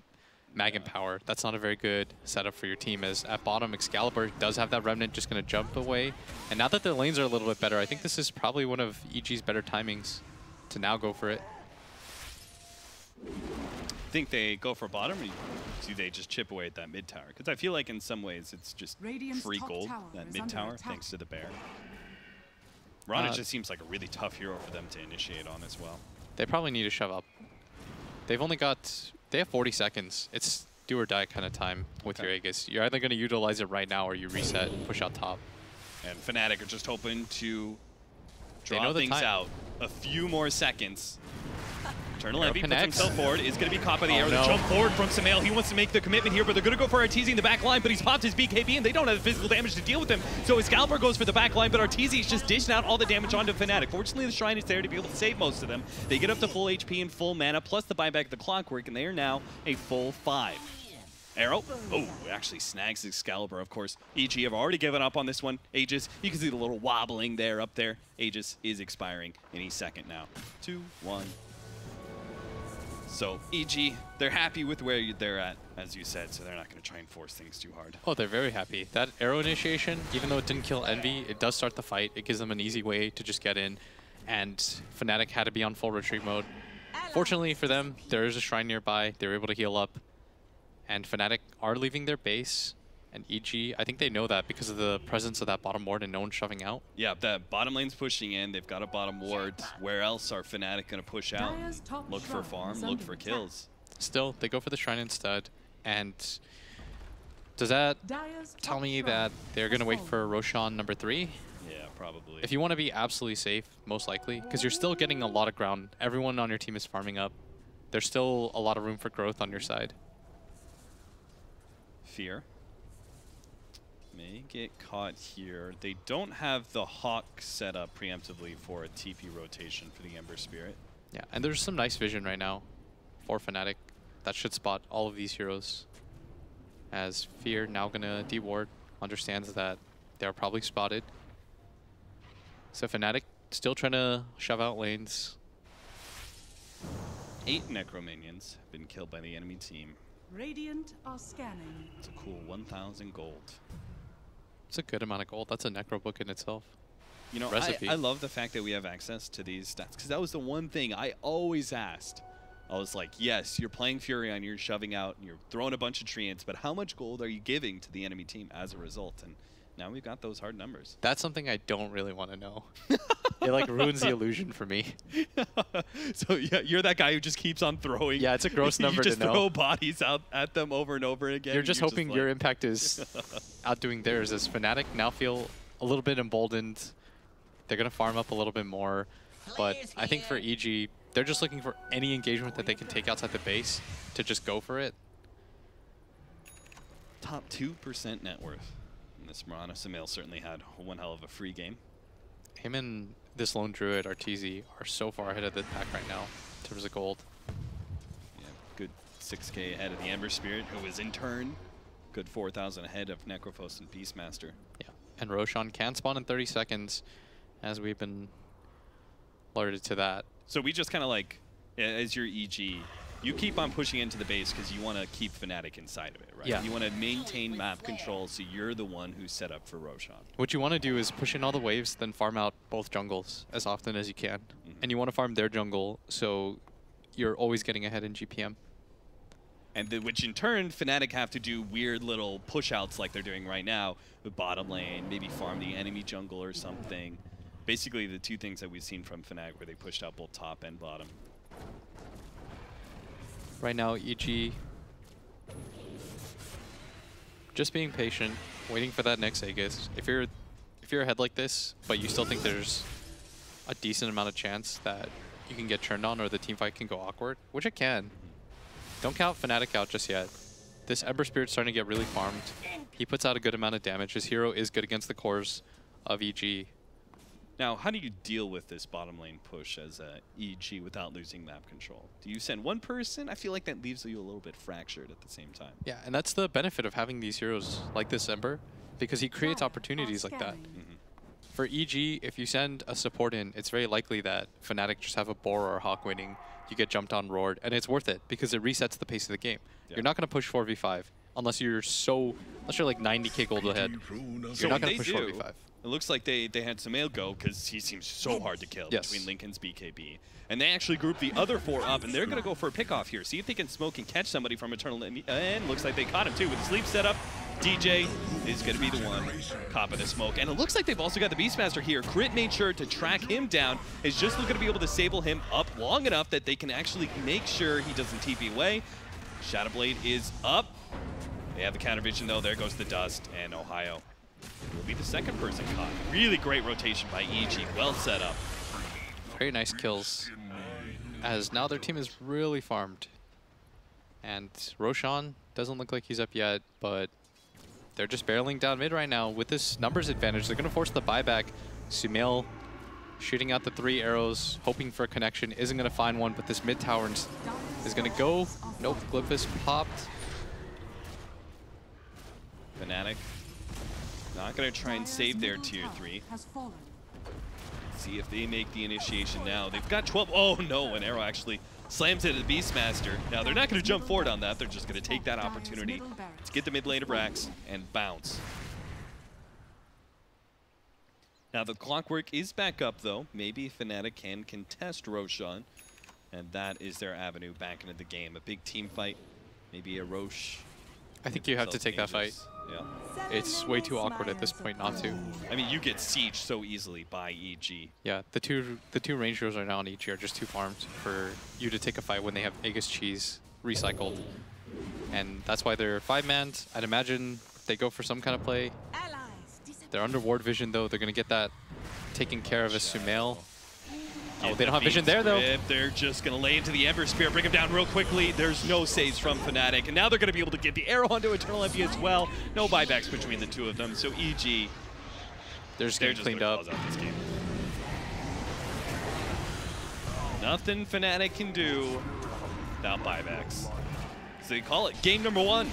Mag and Power. That's not a very good setup for your team, as at bottom, Excalibur does have that Remnant just going to jump away. And now that their lanes are a little bit better, I think this is probably one of EG's better timings to now go for it. Think they go for bottom, or do they just chip away at that mid tower? Because I feel like in some ways it's just free gold, that mid tower, thanks to the Bear. Rana just seems like a really tough hero for them to initiate on as well. They probably need to shove up. They've only got... They have 40 seconds. It's do or die kind of time with your Aegis. You're either going to utilize it right now or you reset and push out top. And Fnatic are just hoping to draw things out. A few more seconds. Eternal Envy puts himself forward, is going to be caught by the arrow. The jump forward from Sumail. He wants to make the commitment here, but they're going to go for Arteezy in the back line, but he's popped his BKB, and they don't have the physical damage to deal with him. So Excalibur goes for the back line, but Arteezy is just dishing out all the damage onto Fnatic. Fortunately, the Shrine is there to be able to save most of them. They get up to full HP and full mana, plus the buyback of the Clockwork, and they are now a full 5. Arrow. Oh, actually snags Excalibur, of course. EG have already given up on this one. Aegis, you can see the little wobbling there up there. Aegis is expiring any second now. 2, 1. So EG, they're happy with where they're at, as you said, so they're not going to try and force things too hard. Oh, they're very happy. That arrow initiation, even though it didn't kill Envy, it does start the fight. It gives them an easy way to just get in, and Fnatic had to be on full retreat mode. Fortunately for them, there is a shrine nearby. They were able to heal up, and Fnatic are leaving their base. And EG, I think they know that because of the presence of that bottom ward and no one shoving out. Yeah, that bottom lane's pushing in. They've got a bottom ward. Where else are Fnatic going to push out? Look for farm, look for kills. Still, they go for the shrine instead. And does that tell me that they're going to wait for Roshan number 3? Yeah, probably. If you want to be absolutely safe, most likely, because you're still getting a lot of ground. Everyone on your team is farming up. There's still a lot of room for growth on your side. Fear may get caught here. They don't have the Hawk set up preemptively for a TP rotation for the Ember Spirit. Yeah, and there's some nice vision right now for Fnatic that should spot all of these heroes. As Fear, now gonna deward, understands that they're probably spotted. So Fnatic still trying to shove out lanes. 8 Necrominions have been killed by the enemy team. Radiant are scanning. It's a cool 1,000 gold. It's a good amount of gold. That's a necro book in itself. You know, I love the fact that we have access to these stats, because that was the one thing I always asked. I was like, yes, you're playing Furion, you're shoving out, and you're throwing a bunch of treants, but how much gold are you giving to the enemy team as a result? And now we've got those hard numbers. That's something I don't really want to know. It like ruins the illusion for me. So yeah, you're that guy who just keeps on throwing. Yeah, it's a gross number to know. You just throw bodies out at them over and over again. You're just hoping your impact is outdoing theirs. As Fnatic now feel a little bit emboldened. They're going to farm up a little bit more. But I think for EG, they're just looking for any engagement that they can take outside the base to just go for it. Top 2% net worth. And this Mirana Sumail certainly had one hell of a free game. Him and this lone druid, Arteezy, are so far ahead of the pack right now in terms of gold. Yeah, good 6K ahead of the Ember Spirit, who is in turn good 4,000 ahead of Necrophos and Beastmaster. Yeah, and Roshan can spawn in 30 seconds, as we've been alerted to that. So we just kind of like, as your EG, you keep on pushing into the base because you want to keep fnatic inside of it, right? Yeah. You want to maintain map control, so you're the one who's set up for Roshan. What you want to do is push in all the waves, then farm out both jungles as often as you can. And you want to farm their jungle, so you're always getting ahead in GPM. And which in turn, Fnatic have to do weird little push-outs like they're doing right now with bottom lane, maybe farm the enemy jungle or something. Basically the two things that we've seen from Fnatic where they pushed out both top and bottom. Right now, EG just being patient, waiting for that next Aegis. If you're ahead like this, but you still think there's a decent amount of chance that you can get turned on or the team fight can go awkward, which it can. Don't count Fnatic out just yet. This Ember Spirit's starting to get really farmed. He puts out a good amount of damage. His hero is good against the cores of EG. Now, how do you deal with this bottom lane push as a EG without losing map control? Do you send one person? I feel like that leaves you a little bit fractured at the same time. Yeah, and that's the benefit of having these heroes like this Ember, because he creates opportunities like that. For EG, if you send a support in, it's very likely that Fnatic just have a Boar or a Hawk winning, you get jumped on, roared, and it's worth it because it resets the pace of the game. Yeah. You're not going to push 4v5 unless you're like 90k gold ahead. You're not going to push 4v5. It looks like they had Sumail go because he seems so hard to kill between Lincoln's BKB. And they actually group the other 4 up, and they're going to go for a pickoff here. See if they can smoke and catch somebody from Eternal. And looks like they caught him too with the sleep setup. DJ is going to be the one copping the smoke. And it looks like they've also got the Beastmaster here. Crit made sure to track him down. Is just looking to be able to sable him up long enough that they can actually make sure he doesn't TP away. Shadowblade is up. They have the counter vision though. There goes the dust, and Ohio will be the second person caught. Really great rotation by EG. Well set up. Very nice kills, as now their team is really farmed. And Roshan doesn't look like he's up yet, but they're just barreling down mid right now. With this numbers advantage, they're going to force the buyback. Sumail shooting out the 3 arrows, hoping for a connection. Isn't going to find one, but this mid tower is going to go. Nope, Glyphis popped. Fnatic not going to try and save their tier 3. See if they make the initiation now. They've got 12. Oh no, an arrow actually slams into the Beastmaster. Now they're not going to jump forward on that. They're just going to take that opportunity to get the mid lane of Rax and bounce. Now the clockwork is back up though. Maybe Fnatic can contest Roshan, and that is their avenue back into the game. A big team fight, maybe a Rosh. I think you have to take that fight. Yeah. It's way too awkward at this point not to. I mean, you get sieged so easily by EG. Yeah, the two range heroes right now on EG are just too farmed for you to take a fight when they have Aegis cheese recycled. And that's why they're 5-man. I'd imagine they go for some kind of play. They're under ward vision though. They're going to get that taken care of as Sumail. Oh, they don't have vision there, though. They're just going to lay into the Ember Spear, bring him down real quickly. There's no saves from Fnatic. And now they're going to be able to get the arrow onto Eternal Envy as well. No buybacks between the two of them. So EG, they're just getting cleaned up. This game. Nothing Fnatic can do without buybacks. So they call it game number 1.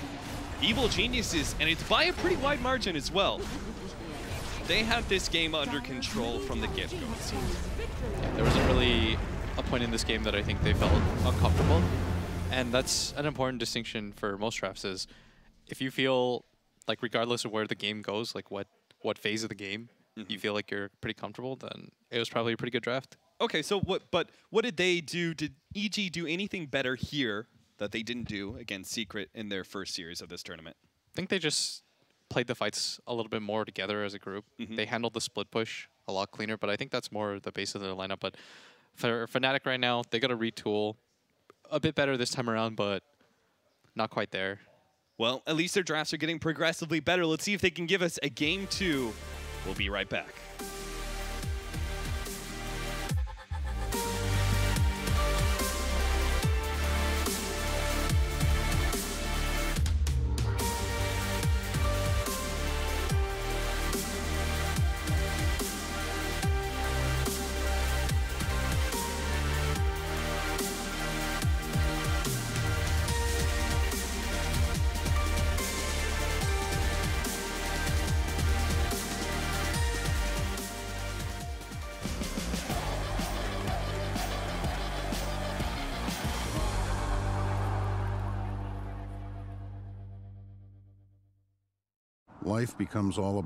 Evil Geniuses, and it's by a pretty wide margin as well. They have this game under control from the get-go, it seems. Yeah, there wasn't really a point in this game that I think they felt uncomfortable. And that's an important distinction for most drafts is if you feel like regardless of where the game goes, like what phase of the game you feel like you're pretty comfortable, then it was probably a pretty good draft. Okay, so what did they do? Did EG do anything better here that they didn't do against Secret in their first series of this tournament? I think they just played the fights a little bit more together as a group. They handled the split push a lot cleaner, but I think that's more the base of their lineup. But for Fnatic right now, they got to retool a bit better this time around, but not quite there. Well, at least their drafts are getting progressively better. Let's see if they can give us a game 2. We'll be right back. life becomes all about